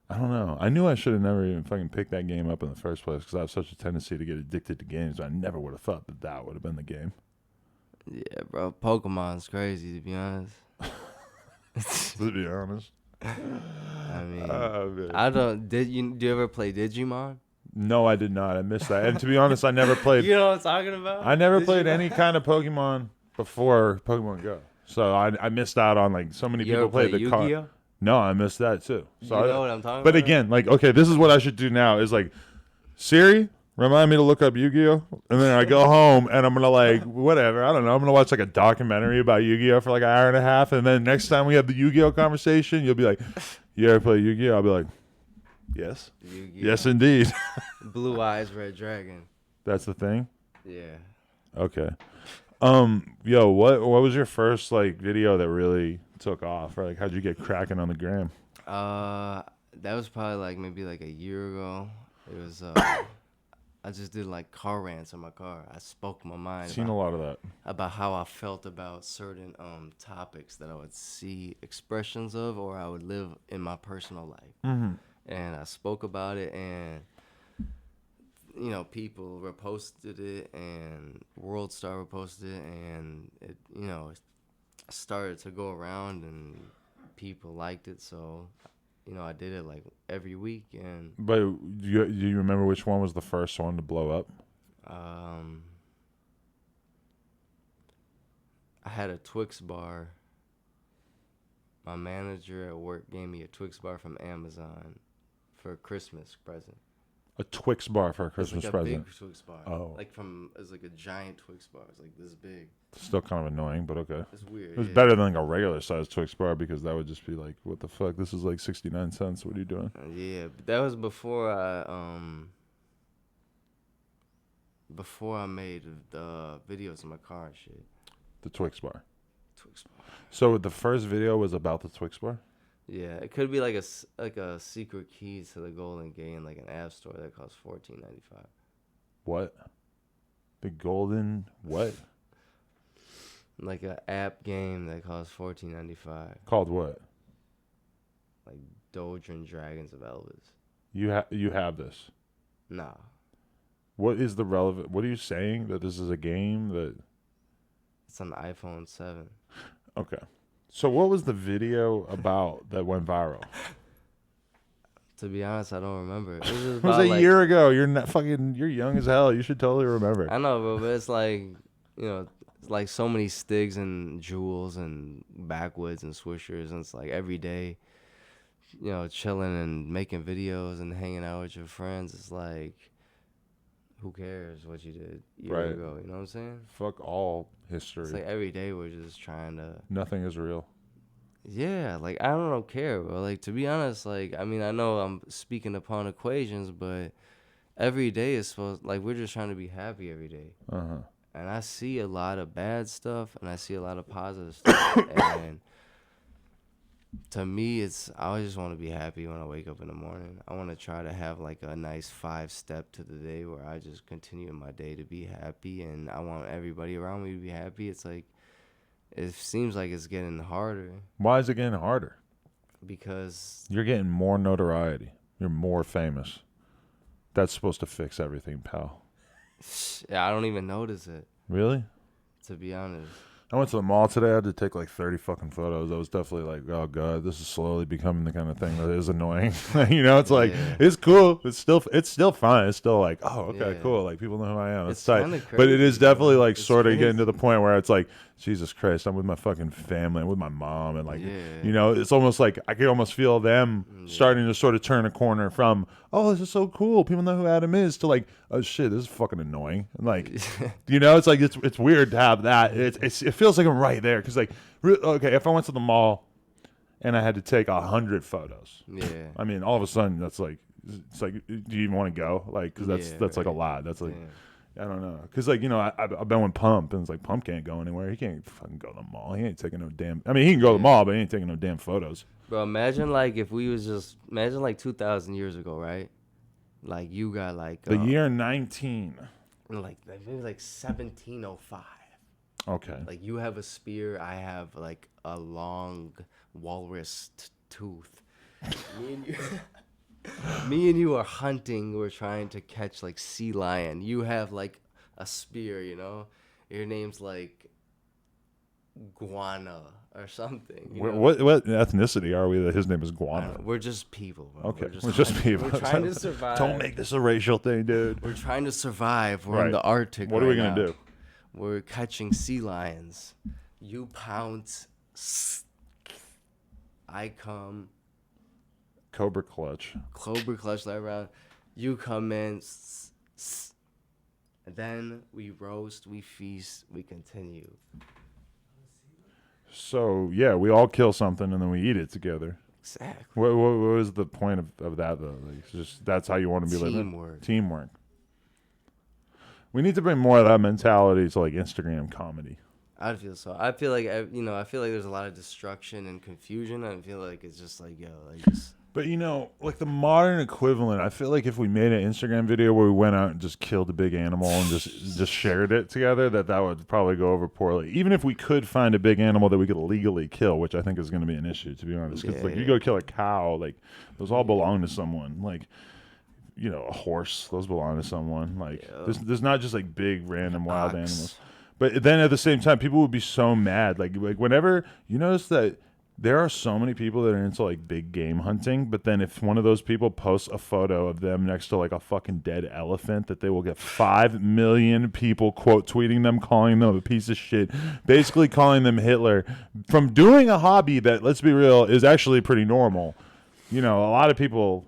I don't know. I knew I should have never even fucking picked that game up in the first place because I have such a tendency to get addicted to games. I never would have thought that would have been the game. Yeah, bro. Pokemon's crazy, to be honest. To be honest. I mean, do you ever play Digimon? No, I did not. I missed that. And to be honest, I never played. You know what I'm talking about? I never played any kind of Pokemon before Pokemon Go. So I missed out on like so many people played the Yu-Gi-Oh? No, I missed that too. So you know what I'm talking about? But again, like, okay, this is what I should do now is like, Siri, Remind me to look up Yu-Gi-Oh! And then I go home and I'm gonna like whatever. I don't know. I'm gonna watch like a documentary about Yu-Gi-Oh! For like an hour and a half, and then next time we have the Yu-Gi-Oh! Conversation, you'll be like, "You ever play Yu-Gi-Oh?" I'll be like, "Yes, Yu-Gi-Oh. yes, indeed." Blue Eyes Red Dragon. That's the thing. Yeah. Okay. Yo, what was your first like video that really took off, or like how'd you get cracking on the gram? That was probably like maybe like a year ago. It was I just did like car rants in my car. I spoke my mind Seen a lot of that. about how I felt about certain topics that I would see expressions of, or I would live in my personal life. Mm-hmm. And I spoke about it, and you know, people reposted it, and World Star reposted it, and it, you know, it started to go around, and people liked it. So, you know, I did it like every week, and But do you remember which one was the first one to blow up? I had a Twix bar. My manager at work gave me a Twix bar from Amazon for a Christmas present. A Twix bar for a Christmas It's like a present. big Twix bar. Oh. It's like a giant Twix bar. It's like this big. Still kind of annoying, but okay. It's weird. It was better than like a regular sized Twix bar, because that would just be like, what the fuck? This is like 69 cents. What are you doing? Yeah, but that was before I made the videos in my car and shit. The Twix bar. Twix bar. So the first video was about the Twix bar? Yeah, it could be like a secret key to the Golden Gate in like an app store that costs $14.95. What? The golden what? Like an app game that costs $14.95. Called what? Like Doge and Dragons of Elvis. You have this. Nah. What is the relevant? What are you saying, that this is a game that? It's on the iPhone 7. Okay. So what was the video about that went viral? To be honest, I don't remember. It was, just It was about, a like, year ago. You're not fucking. You're young as hell. You should totally remember. I know, bro, but it's like, you know, it's like so many Stigs and Jewels and Backwoods and Swishers, and it's like every day, you know, chilling and making videos and hanging out with your friends. It's like, who cares what you did a year Right. ago? You know what I'm saying? Fuck all history. It's like every day we're just trying to. Nothing is real. Yeah, like I don't care, bro. Like, to be honest, like, I mean, I know I'm speaking upon equations, but every day is supposed, like, we're just trying to be happy every day. Uh-huh. And I see a lot of bad stuff, and I see a lot of positive stuff. And to me, I always just want to be happy when I wake up in the morning. I want to try to have like a nice 5-step to the day where I just continue my day to be happy, and I want everybody around me to be happy. It's like, it seems like it's getting harder Why is it getting harder? because You're getting more notoriety. You're more famous. That's supposed to fix everything, pal. I don't even notice it, Really? to be honest. I went to the mall today. I had to take like 30 fucking photos. I was definitely like, oh god, this is slowly becoming the kind of thing that is annoying. You know, it's like, Yeah. it's cool. It's still fine. It's still like, oh, okay, Yeah. cool. Like, people know who I am. It's It's tight. kinda But it is crazy, definitely bro. like It's sort of getting crazy. to the point where it's like, Jesus Christ, I'm with my fucking family. I'm with my mom, and like, Yeah. you know, it's almost like I can almost feel them starting to sort of turn a corner from, oh, this is so cool, people know who Adam is, to like, oh shit, this is fucking annoying. And like, you know, it's like it's weird to have that. It feels like I'm right there, because like, okay, if I went to the mall and I had to take 100 photos, Yeah. I mean, all of a sudden that's like, it's like, do you even want to go? Like, because that's like a right. lot. That's like. Yeah. I don't know, because like, you know, I've been with Pump, and it's like, Pump can't go anywhere. He can't fucking go to the mall. He ain't taking no damn. I mean, he can go to the mall, but he ain't taking no damn photos. Bro, imagine like if we was just imagine like 2,000 years ago, right? Like you got like The year 19. like maybe like 1705. Okay. Like you have a spear, I have like a long walrus tooth. Me and you, me and you are hunting. We're trying to catch like sea lion. You have like a spear, you know. Your name's like Guana or something. You know? What ethnicity are we that his name is Guana? We're just people, bro. Okay, we're just people. We're trying to survive. Don't make this a racial thing, dude. We're trying to survive. We're in Right. the Arctic. What are we right gonna now. do? We're catching sea lions. You pounce. I come. Cobra clutch. Cobra clutch right around. You come in. And then we roast, we feast, we continue. So yeah, we all kill something and then we eat it together. Exactly. What is the point of that though? Like, it's just that's how you want to be living. Teamwork. We need to bring more of that mentality to like Instagram comedy. I feel so. I feel like I feel like there's a lot of destruction and confusion. I feel like it's just like just. But like the modern equivalent, I feel like if we made an Instagram video where we went out and just killed a big animal and just shared it together, that would probably go over poorly. Even if we could find a big animal that we could legally kill, which I think is going to be an issue, to be honest. Because you go kill a cow, like those all belong to someone. Like a horse, those belong to someone. Like there's not just like big random wild animals. But then at the same time, people would be so mad. Like whenever you notice that. There are so many people that are into like big game hunting, but then if one of those people posts a photo of them next to like a fucking dead elephant, that they will get 5 million people quote tweeting them, calling them a piece of shit, basically calling them Hitler from doing a hobby that, let's be real, is actually pretty normal. A lot of people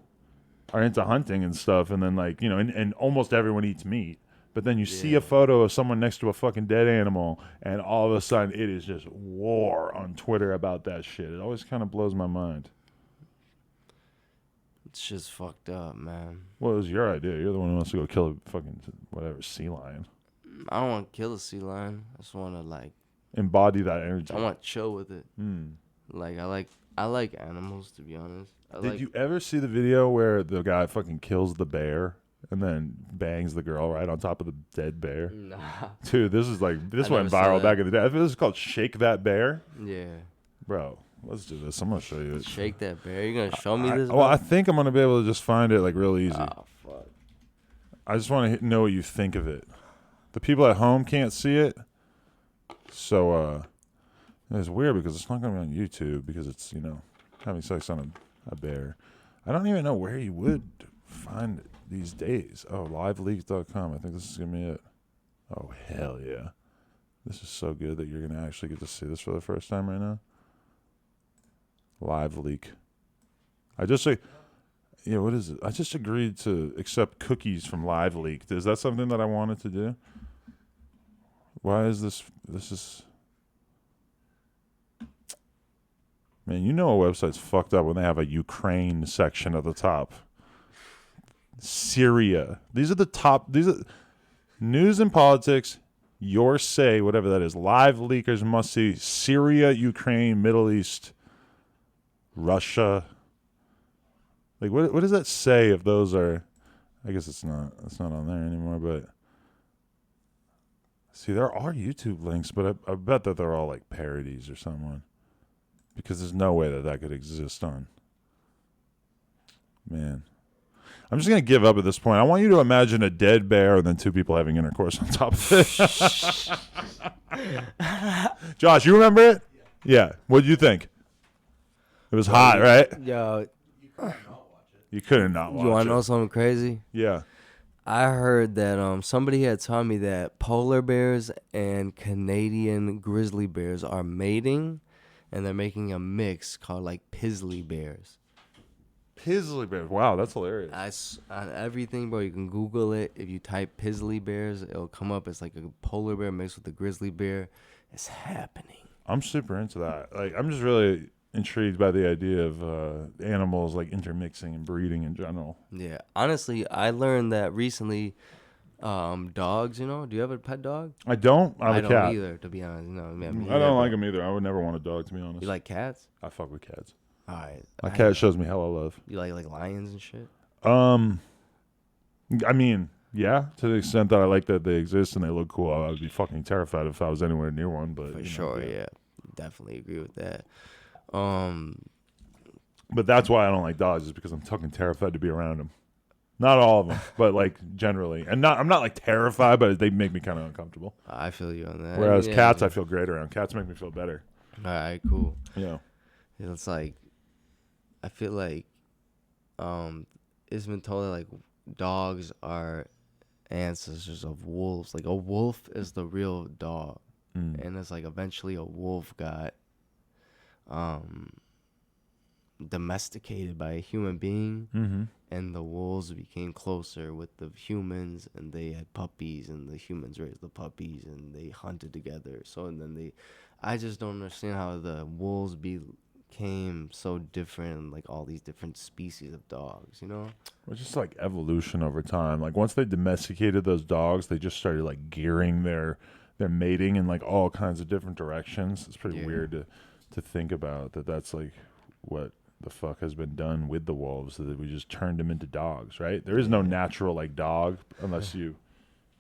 are into hunting and stuff, and then like and almost everyone eats meat. But then you see a photo of someone next to a fucking dead animal, and all of a sudden it is just war on Twitter about that shit. It always kind of blows my mind. It's just fucked up, man. Well, it was your idea. You're the one who wants to go kill a fucking whatever sea lion. I don't want to kill a sea lion. I just want to like embody that energy. I want to chill with it. Like I like animals, to be honest. Did you ever see the video where the guy fucking kills the bear? And then bangs the girl right on top of the dead bear. Nah. Dude, this went viral back in the day. This is called Shake That Bear. Yeah. Bro, let's do this. I'm going to show you it. Shake That Bear? You going to show me this? Well, I think I'm going to be able to just find it like real easy. Oh, fuck. I just want to know what you think of it. The people at home can't see it. So, it's weird because it's not going to be on YouTube because it's, having sex on a bear. I don't even know where you would find it these days. Oh, liveleak.com. I think this is going to be it. Oh, hell yeah. This is so good that you're going to actually get to see this for the first time right now. Live leak. What is it? I just agreed to accept cookies from Live Leak. Is that something that I wanted to do? Why is this is... Man, a website's fucked up when they have a Ukraine section at the top. Syria. These are news and politics, your say, whatever that is. Live leakers must see Syria, Ukraine, Middle East, Russia. Like what does that say if those are? I guess it's not on there anymore, but see, there are YouTube links, but I bet that they're all like parodies or something. Because there's no way that could exist on. Man. I'm just going to give up at this point. I want you to imagine a dead bear and then two people having intercourse on top of it. Josh, you remember it? Yeah. What did you think? It was hot, right? Yo. You couldn't not watch it. You want to know something crazy? Yeah. I heard that somebody had told me that polar bears and Canadian grizzly bears are mating, and they're making a mix called like Pizzly bears. Pizzly bears. Wow, that's hilarious. On everything, bro. You can Google it. If you type Pizzly bears, it'll come up. It's like a polar bear mixed with a grizzly bear. It's happening. I'm super into that. Like, I'm just really intrigued by the idea of animals like intermixing and breeding in general. Yeah, honestly, I learned that recently. Dogs, do you have a pet dog? I don't. I don't either, to be honest. I don't like them either. I would never want a dog, to be honest. You like cats? I fuck with cats. All right. My cat shows me hella love. You like lions and shit? I mean, yeah, to the extent that I like that they exist and they look cool. I would be fucking terrified if I was anywhere near one. But for sure, yeah, definitely agree with that. But that's why I don't like dogs, is because I'm fucking terrified to be around them. Not all of them, but like generally, and I'm not like terrified, but they make me kind of uncomfortable. I feel you on that. Whereas cats, I feel great around. Cats make me feel better. All right, cool. Yeah, it's like, I feel like, it's been told that like dogs are ancestors of wolves. Like a wolf is the real dog, and it's like eventually a wolf got domesticated by a human being, Mm-hmm. and the wolves became closer with the humans, and they had puppies, and the humans raised the puppies, and they hunted together. So and then I just don't understand how the wolves became so different, like all these different species of dogs, you know? It's just like evolution over time. Like once they domesticated those dogs, they just started like gearing their mating in like all kinds of different directions. It's pretty weird to think about that. That's like what the fuck has been done with the wolves, so that we just turned them into dogs, right? There is no natural like dog unless you.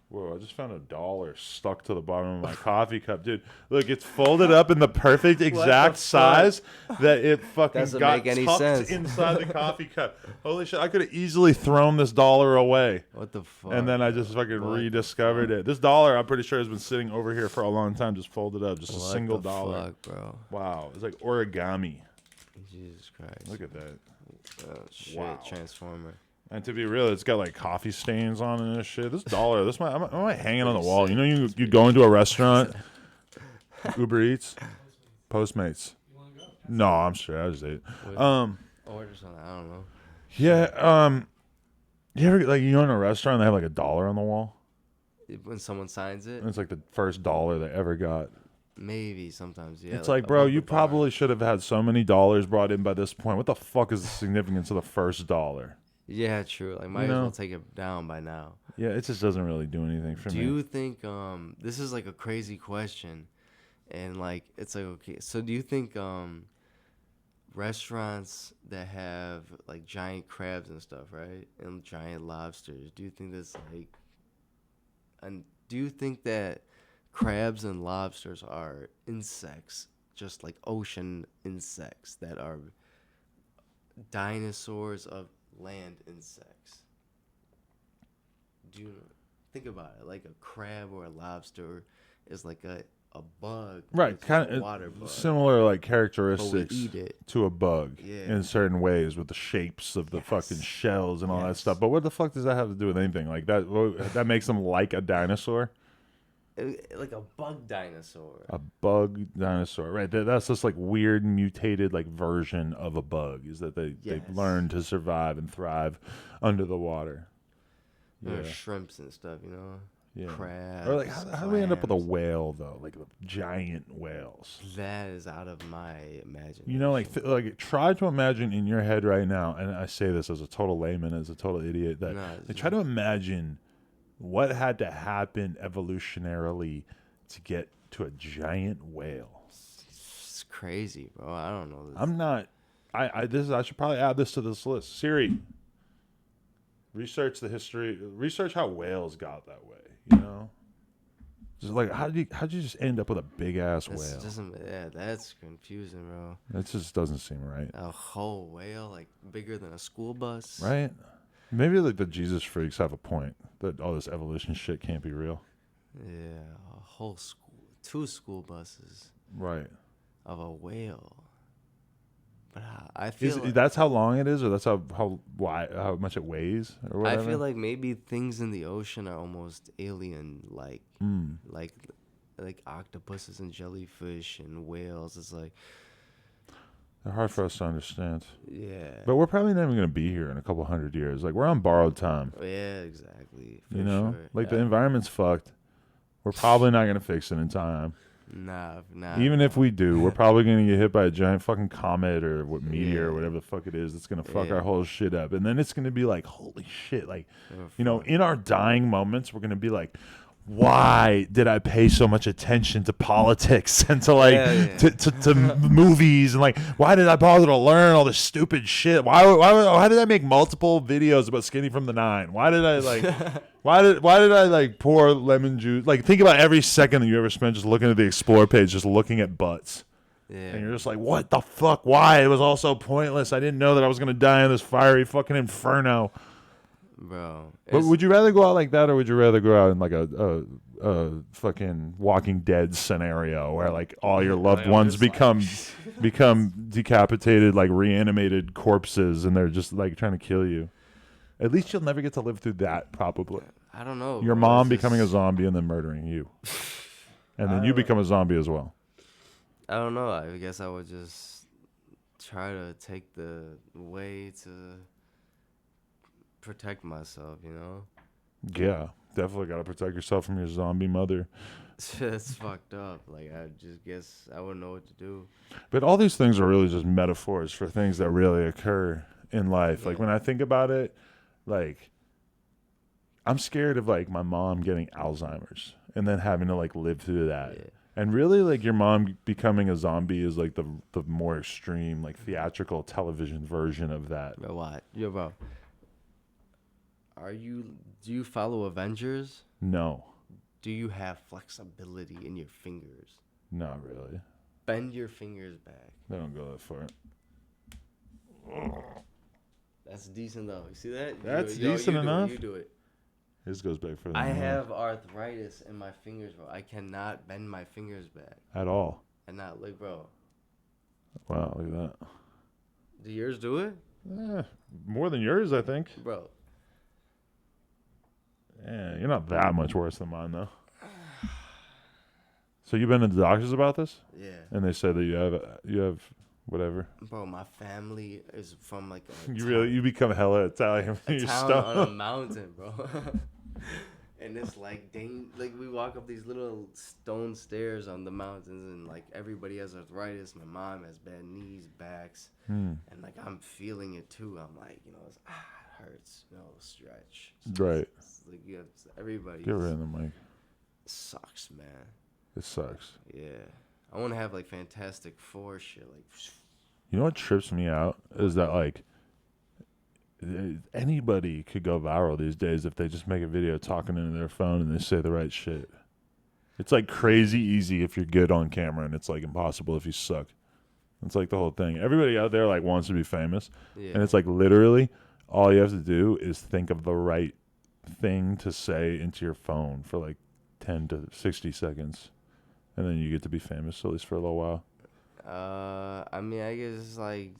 Whoa! I just found $1 stuck to the bottom of my coffee cup, dude. Look, it's folded up in the perfect exact size that it fucking Doesn't got make any tucked sense. inside the coffee cup. Holy shit! I could have easily thrown this $1 away. What the fuck? And then I just fucking rediscovered it. This $1, I'm pretty sure, has been sitting over here for a long time, just folded up, just a single dollar. Fuck, bro. Wow, it's like origami. Jesus Christ. Look at that. Oh, shit, Wow. Transformer. And to be real, it's got like coffee stains on it and shit. This $1, I might hang it on the wall. You know, you go into a restaurant, Uber Eats, Postmates. No, I'm sure I just ate. Order something. I don't know. Yeah. You ever like you go in a restaurant and they have like $1 on the wall? When someone signs it, And it's like the first $1 they ever got. maybe sometimes, yeah. It's like, bro, you probably should have had so many dollars brought in by this point. What the fuck is the significance of the first $1? Yeah, true. Like, might as well take it down by now. Yeah, it just doesn't really do anything for me. Do you think this is like a crazy question, and like it's like, okay, so do you think restaurants that have like giant crabs and stuff, right, and giant lobsters, do you think that's like, and do you think that crabs and lobsters are insects, just like ocean insects that are dinosaurs of land insects? Do you think about it? Like a crab or a lobster is like a bug, right? It's Kind a of water bug. similar like characteristics eat it. to a bug Yeah. in certain ways with the shapes of the fucking shells and all that Yes. stuff. But what the fuck does that have to do with anything? Like that makes them like a dinosaur. Like a bug dinosaur. A bug dinosaur, right? That's just like weird mutated like version of a bug. Is that they learn to survive and thrive under the water. Or shrimps and stuff, you know. Yeah. Crabs. Or like how do we end up with a clams. whale though? Like giant whales. That is out of my imagination. You know, like try to imagine in your head right now, and I say this as a total layman, as a total idiot, that try to imagine what had to happen evolutionarily to get to a giant whale. It's crazy, bro. I don't know. I'm not. I should probably add this to this list. Siri, research the history. Research how whales got that way. You know, just like how'd you just end up with a big ass whale? That's confusing, bro. That just doesn't seem right. A whole whale, like bigger than a school bus. Right? Maybe like the Jesus freaks have a point that all this evolution shit can't be real. Yeah, a whole school, 2 school buses. Right. Of a whale. But I feel like, that's how long it is, or that's how much it weighs, or whatever? I feel like maybe things in the ocean are almost alien, like like octopuses and jellyfish and whales. It's like they're hard for us to understand. Yeah. But we're probably not even going to be here in a couple hundred years. Like, we're on borrowed time. Yeah, exactly. You know? Sure. Like, the environment's fucked. We're probably not going to fix it in time. Nah. Even if we do, we're probably going to get hit by a giant fucking comet or meteor or whatever the fuck it is that's going to fuck our whole shit up. And then it's going to be like, holy shit. Like, you know, in our dying moments, we're going to be like, why did I pay so much attention to politics and to like to movies, and like why did I bother to learn all this stupid shit? Why did I make multiple videos about Skinny from the Nine? Why did I like why did I like pour lemon juice? Like, think about every second that you ever spent just looking at the Explore page, just looking at butts. Yeah. And you're just like, what the fuck? Why? It was all so pointless. I didn't know that I was gonna die in this fiery fucking inferno. Bro, but would you rather go out like that, or would you rather go out in like a fucking Walking Dead scenario where like all your loved ones become decapitated, like reanimated corpses, and they're just like trying to kill you? At least you'll never get to live through that, probably. I don't know. Your mom becoming a zombie and then murdering you, and then you become a zombie as well. I don't know. I guess I would just try to take the way to protect myself, you know? Yeah, definitely got to protect yourself from your zombie mother. It's fucked up. Like, I just guess I wouldn't know what to do. But all these things are really just metaphors for things that really occur in life. Yeah. Like when I think about it, like I'm scared of like my mom getting Alzheimer's and then having to like live through that. Yeah. And really, like your mom becoming a zombie is like the more extreme, like theatrical television version of that. Bro, what? Yo, bro. Do you follow Avengers? No, Do you have flexibility in your fingers? not really. Bend your fingers back. They don't go that far. That's decent though. You see that? That's Yo, decent enough? You do it. His goes back further. I than mine. have arthritis in my fingers, bro. I cannot bend my fingers back. At all. And not like, bro. Wow, look at that. Do yours do it? More than yours, I think. Bro. Yeah, you're not that much worse than mine, though. So you've been to the doctors about this, Yeah. and they said that you have whatever. Bro, my family is from like a You become hella Italian when a you're town stoned. on a mountain, bro. And it's like like we walk up these little stone stairs on the mountains, and like everybody has arthritis. My mom has bad knees, backs, and like I'm feeling it too. I'm like, it hurts, stretch. So Right. it's like everybody. Get rid of the mic. Sucks, man. It sucks. Yeah, I want to have like Fantastic Four shit, like. You know what trips me out is that like anybody could go viral these days if they just make a video talking into their phone and they say the right shit. It's like crazy easy if you're good on camera, and it's like impossible if you suck. It's like the whole thing. Everybody out there like wants to be famous, Yeah. and it's like literally all you have to do is think of the right thing to say into your phone for like 10 to 60 seconds, and then you get to be famous at least for a little while. I mean, I guess it's like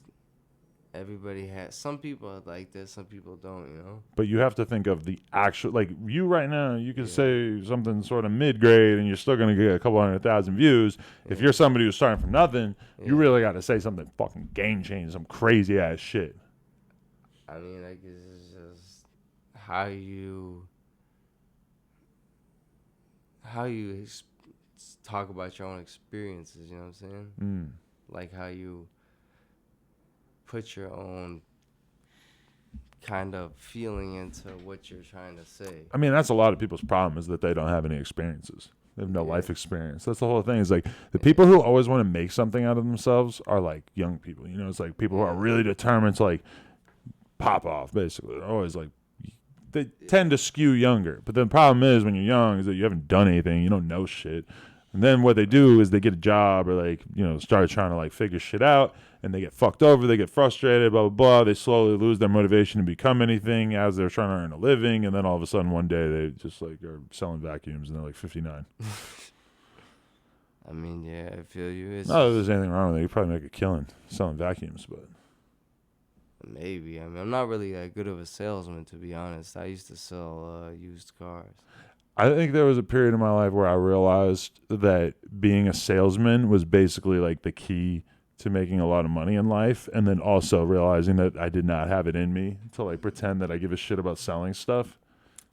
everybody has. Some people are like this, some people don't. But you have to think of the actual, like you right now, you can say something sort of mid-grade and you're still going to get a couple 100,000 views. Yeah. If you're somebody who's starting from nothing, you Yeah. really got to say something fucking game-changing, some crazy-ass shit. I mean, I guess it's just how you talk about your own experiences. You know what I'm saying? Like how you put your own kind of feeling into what you're trying to say. I mean, that's a lot of people's problem is that they don't have any experiences. They have no life experience. That's the whole thing. Is like the people who always want to make something out of themselves are like young people. It's like people who are really determined to like pop off, basically. They're always like, they tend to skew younger. But the problem is when you're young is that you haven't done anything. You don't know shit. And then what they do is they get a job or like, start trying to like figure shit out, and they get fucked over. They get frustrated, blah, blah, blah. They slowly lose their motivation to become anything as they're trying to earn a living. And then all of a sudden one day they just like are selling vacuums and they're like 59. I mean, yeah, I feel you. It's Not that there's anything wrong with it. You probably make a killing selling vacuums, but maybe. I mean, I'm not really that good of a salesman, to be honest. I used to sell used cars. I think there was a period in my life where I realized that being a salesman was basically like the key to making a lot of money in life, and then also realizing that I did not have it in me to like pretend that I give a shit about selling stuff.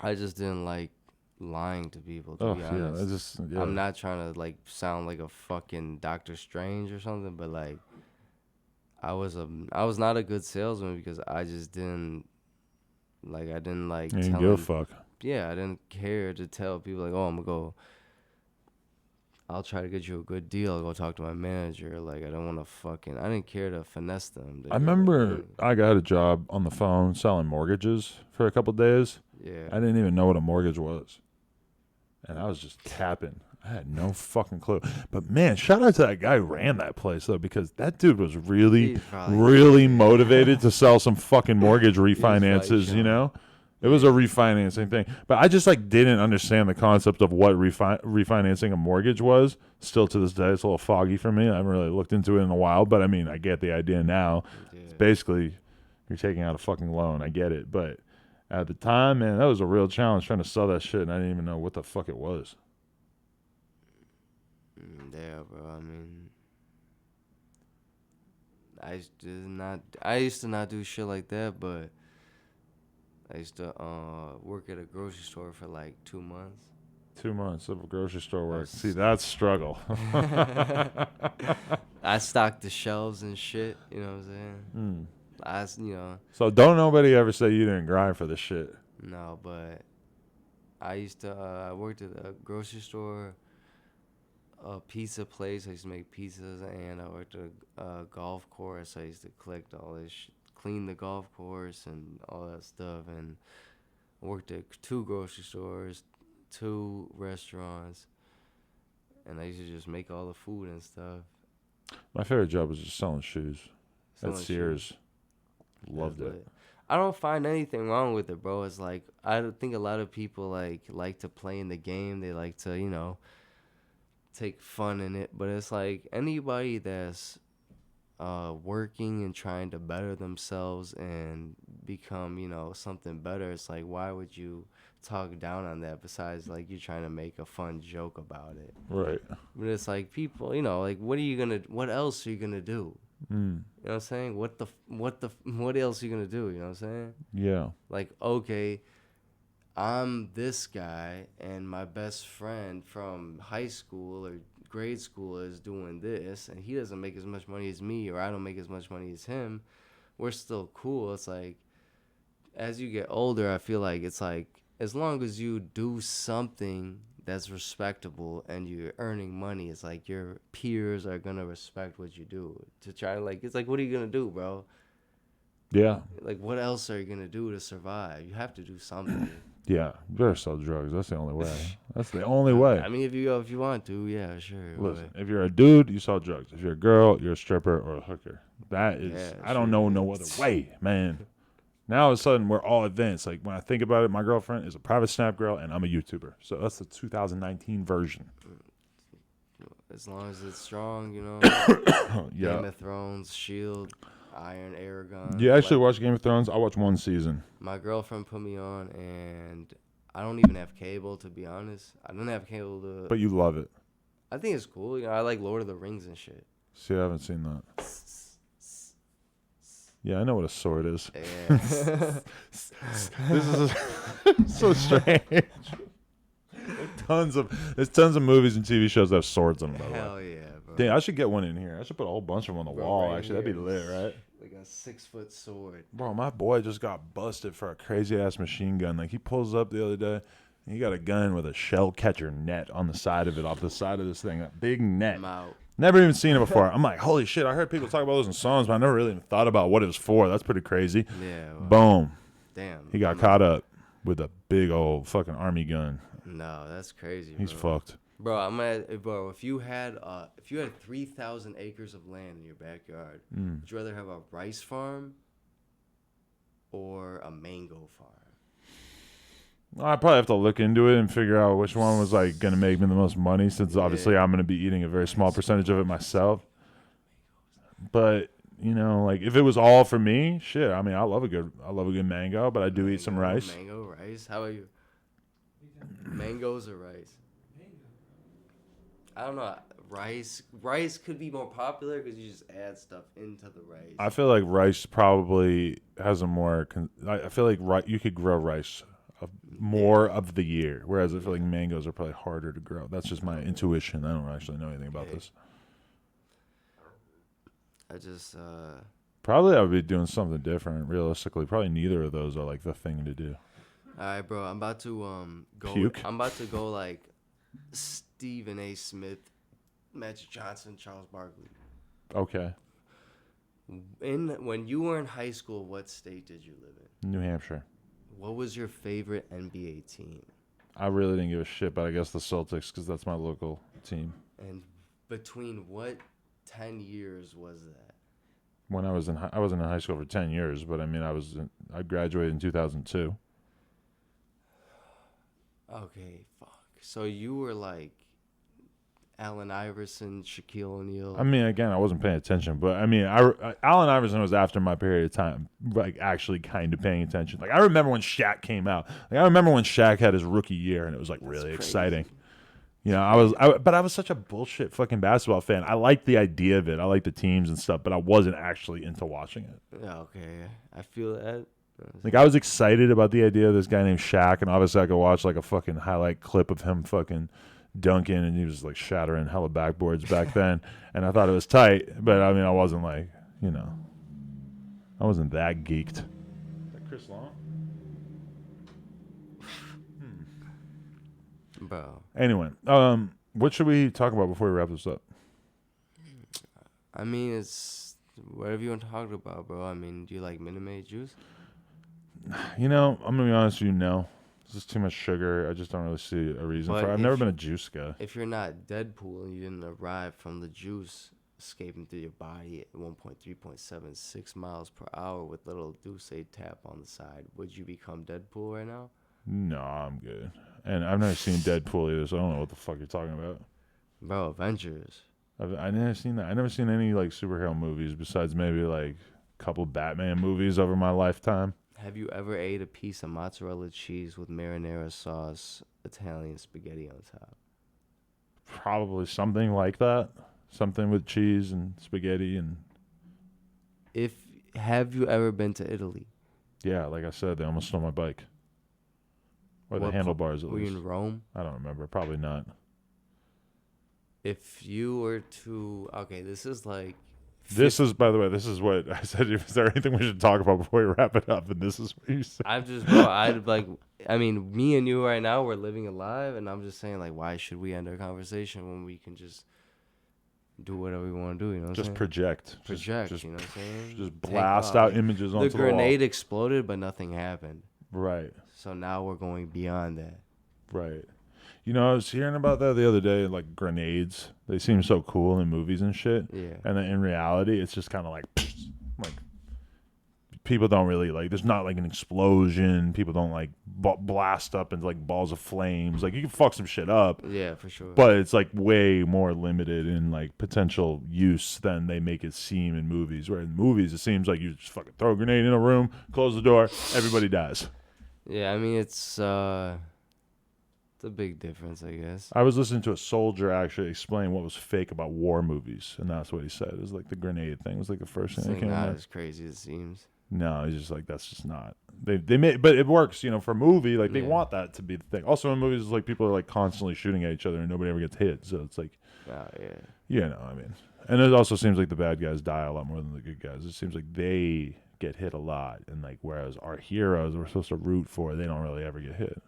I just didn't like lying to people, to be honest. Yeah. I'm not trying to like sound like a fucking Doctor Strange or something, but like I was not a good salesman because I just didn't like You didn't tell give a fuck. Yeah, I didn't care to tell people like, oh, I'll try to get you a good deal. I'll go talk to my manager. Like, I didn't care to finesse them. I remember I got a job on the phone selling mortgages for a couple of days. Yeah. I didn't even know what a mortgage was. And I was just tapping. I had no fucking clue. But man, shout out to that guy who ran that place though, because that dude was really, really motivated to sell some fucking mortgage refinances, It was a refinancing thing. But I just like didn't understand the concept of what refinancing a mortgage was. Still to this day, it's a little foggy for me. I haven't really looked into it in a while, but I mean, I get the idea now. Yeah. It's basically you're taking out a fucking loan. I get it. But at the time, man, that was a real challenge trying to sell that shit, and I didn't even know what the fuck it was. Yeah, bro. I mean, I used to not do shit like that, but I used to work at a grocery store for like 2 months. 2 months of grocery store work. was- See, that's struggle. I stocked the shelves and shit. You know what I'm saying? Mm. So don't nobody ever say you didn't grind for this shit. No, but I used to. I worked at a grocery store, a pizza place. I used to make pizzas, and I worked at a golf course. I used to collect all this, clean the golf course and all that stuff. And I worked at 2 grocery stores, 2 restaurants, and I used to just make all the food and stuff. My favorite job was just selling shoes at Selling Sears. shoes. Loved Yeah, it. but I don't find anything wrong with it, bro. It's like I don't think a lot of people like to play in the game. They like to, take fun in it. But it's like anybody that's working and trying to better themselves and become, something better. It's like, why would you talk down on that? Besides, like, you're trying to make a fun joke about it. Right. But it's like people, like, what else are you gonna do? Mm. You know what I'm saying? What else are you gonna do? You know what I'm saying? Yeah. Like, okay, I'm this guy, and my best friend from high school or grade school is doing this, and he doesn't make as much money as me, or I don't make as much money as him. We're still cool. It's like, as you get older, I feel like it's like, as long as you do something that's respectable and you're earning money, it's like your peers are gonna respect what you do. To try to it's like, what are you gonna do, bro? Yeah. Like, what else are you gonna do to survive? You have to do something. Yeah. You better sell drugs. That's the only way. That's the only way. I mean, if you want to, yeah, sure. Listen, if you're a dude, you sell drugs. If you're a girl, you're a stripper or a hooker. That is, Yeah, I don't sure. know no other way, man. Now all of a sudden we're all advanced. Like when I think about it, my girlfriend is a private snap girl and I'm a YouTuber. So that's the 2019 version. As long as it's strong, Yeah. Game of Thrones, Shield, Iron, Aragon. You actually watch Game of Thrones? I watched 1 season. My girlfriend put me on, and I don't even have cable, to be honest. I don't have cable to. But you love it. I think it's cool. I like Lord of the Rings and shit. See, I haven't seen that. Yeah, I know what a sword is. Yeah. This is so strange. There's tons of movies and TV shows that have swords in them. By the way. Hell yeah, bro. Dang, I should get one in here. I should put a whole bunch of them on the Bro, wall. right Actually, that'd be here lit, right? Like a 6-foot sword. Bro, my boy just got busted for a crazy ass machine gun. Like he pulls up the other day, and he got a gun with a shell catcher net on the side of it, off the side of this thing, that big net. I'm out. Never even seen it before. I'm like, holy shit! I heard people talk about those in songs, but I never really even thought about what it was for. That's pretty crazy. Yeah. Well, boom. Damn. He got caught up with a big old fucking army gun. No, that's crazy. He's bro. fucked. Bro, if you had 3,000 acres of land in your backyard, would you rather have a rice farm or a mango farm? I probably have to look into it and figure out which one was like gonna make me the most money, since obviously I'm gonna be eating a very small percentage of it myself. But like if it was all for me, shit. I mean, I love a good mango, but I do eat some rice. Mango, rice. How about you? Mangoes or rice? I don't know. Rice could be more popular because you just add stuff into the rice. I feel like rice probably has a more. I feel like you could grow rice more of the year, whereas I feel like mangoes are probably harder to grow. That's just my intuition. I don't actually know anything about this. I just probably I would be doing something different. Realistically, probably neither of those are like the thing to do. All right, bro. I'm about to go. Puke? I'm about to go like Stephen A. Smith, Magic Johnson, Charles Barkley. Okay. When you were in high school, what state did you live in? New Hampshire. What was your favorite NBA team? I really didn't give a shit, but I guess the Celtics, because that's my local team. And between what 10 years was that? When I wasn't in high school for 10 years, but I mean I graduated in 2002. Okay, fuck. So you were like Allen Iverson, Shaquille O'Neal. I mean, again, I wasn't paying attention, but I mean, Allen Iverson was after my period of time, like actually kind of paying attention. Like I remember when Shaq came out. Like I remember when Shaq had his rookie year, and it was like really exciting. You know, but I was such a bullshit fucking basketball fan. I liked the idea of it. I liked the teams and stuff, but I wasn't actually into watching it. Yeah, okay. I feel that. Like, I was excited about the idea of this guy named Shaq, and obviously I could watch like a fucking highlight clip of him fucking dunking, and he was like shattering hella backboards back then, and I thought it was tight. But I mean, I wasn't like, you know, I wasn't that geeked. Is that Chris Long? Bro. Anyway, what should we talk about before we wrap this up? I mean, it's whatever you want to talk about, bro. I mean, do you like Minute Maid juice? You know, I'm gonna be honest with you. No, this is too much sugar. I just don't really see a reason But for it. I've never been a juice guy. If you're not Deadpool and you didn't arrive from the juice escaping through your body at 1.3.76 miles per hour with little Douce tap on the side, would you become Deadpool right now? No, I'm good. And I've never seen Deadpool either, so I don't know what the fuck you're talking about. Bro, Avengers. I never seen that. I never seen any like superhero movies besides maybe like a couple Batman movies over my lifetime. Have you ever ate a piece of mozzarella cheese with marinara sauce, Italian spaghetti on top? Probably something like that. Something with cheese and spaghetti and Have you ever been to Italy? yeah, like I said, they almost stole my bike. Or the What handlebars at Were you least. in Rome? I don't remember. Probably not. If you were to, okay, this is like. This is, by the way, this is what I said. Is there anything we should talk about before we wrap it up? And this is what you said. I'm just, bro, I'd like, I mean, me and you right now, we're living alive, and I'm just saying, like, why should we end our conversation when we can just do whatever we want to do, you know what I'm Just saying? project. Project, just, you know what I'm saying? Just Take blast off. out Like, images onto the the wall. grenade exploded, but nothing happened. Right, So now we're going beyond that. right. You know, I was hearing about that the other day, like grenades. They seem so cool in movies and shit. Yeah. And then in reality, it's just kind of like people don't really like. There's not like an explosion. People don't like blast up into like balls of flames. Like you can fuck some shit up, Yeah, for sure. but it's like way more limited in like potential use than they make it seem in movies. Where in movies, it seems like you just fucking throw a grenade in a room, close the door, everybody dies. Yeah, I mean, it's a big difference, I guess. I was listening to a soldier actually explain what was fake about war movies, and that's what he said. It was like the grenade thing was like the first thing that It's came not up. as crazy as it seems. No, he's just like that's just not they made, but it works, you know, for a movie. Like they Yeah. want that to be the thing. Also in movies, it's like people are like constantly shooting at each other and nobody ever gets hit. So it's like, Oh, yeah. you know, I mean, and it also seems like the bad guys die a lot more than the good guys. It seems like they get hit a lot, and like whereas our heroes we're supposed to root for, they don't really ever get hit.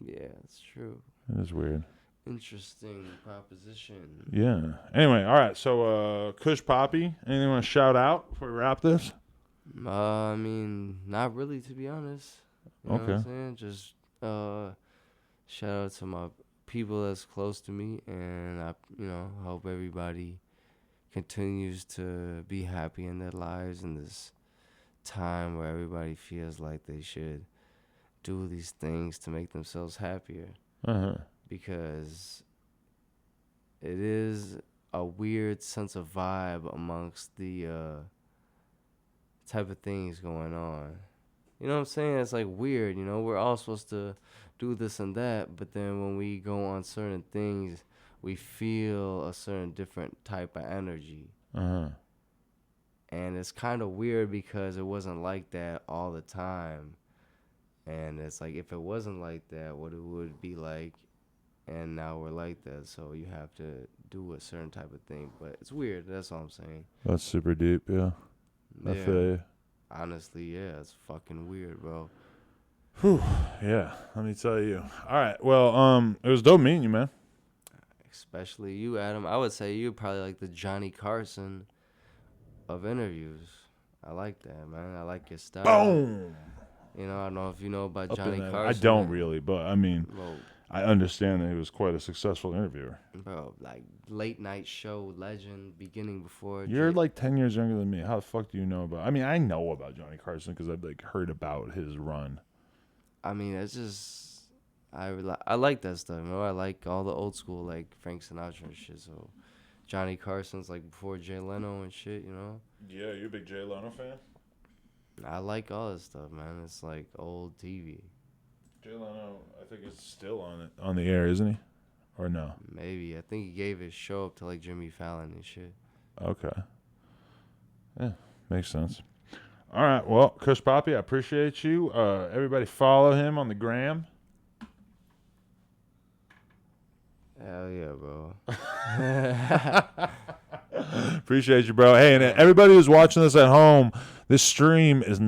Yeah, it's true. It is weird. Interesting proposition. Yeah. Anyway, all right. So, Kush Papi, anything you want to shout out before we wrap this? I mean, not really, to be honest. You know what I'm Okay. saying? Just shout out to my people that's close to me, and I, hope everybody continues to be happy in their lives in this time where everybody feels like they should do these things to make themselves happier. Because it is a weird sense of vibe amongst the type of things going on. You know what I'm saying? It's like weird, we're all supposed to do this and that, but then when we go on certain things, we feel a certain different type of energy. And it's kind of weird because it wasn't like that all the time. And it's like, if it wasn't like that, what it would be like. And now we're like that, so you have to do a certain type of thing. But it's weird. That's all I'm saying. That's super deep. Yeah. I feel you. Honestly, yeah, it's fucking weird, bro. Whew. Yeah. Let me tell you. All right. Well, it was dope meeting you, man. Especially you, Adam. I would say you're probably like the Johnny Carson of interviews. I like that, man. I like your style. Boom. I don't know if you know about Up Johnny in that. Carson. I don't really, but I mean, Bro, I understand that he was quite a successful interviewer. bro, like late night show legend, beginning before. You're like 10 years younger than me. How the fuck do you know about? I mean, I know about Johnny Carson because I've like heard about his run. I mean, it's just I like that stuff. I like all the old school like Frank Sinatra and shit. So Johnny Carson's like before Jay Leno and shit. Yeah, you a big Jay Leno fan? I like all this stuff, man. It's like old TV. Jay Leno, I think is still on the air, isn't he? or no? Maybe. I think he gave his show up to like Jimmy Fallon and shit. Okay. Yeah, makes sense. All right. Well, Kush Papi, I appreciate you. Everybody follow him on the gram. Hell yeah, bro. Appreciate you, bro. Hey, and everybody who's watching this at home, this stream is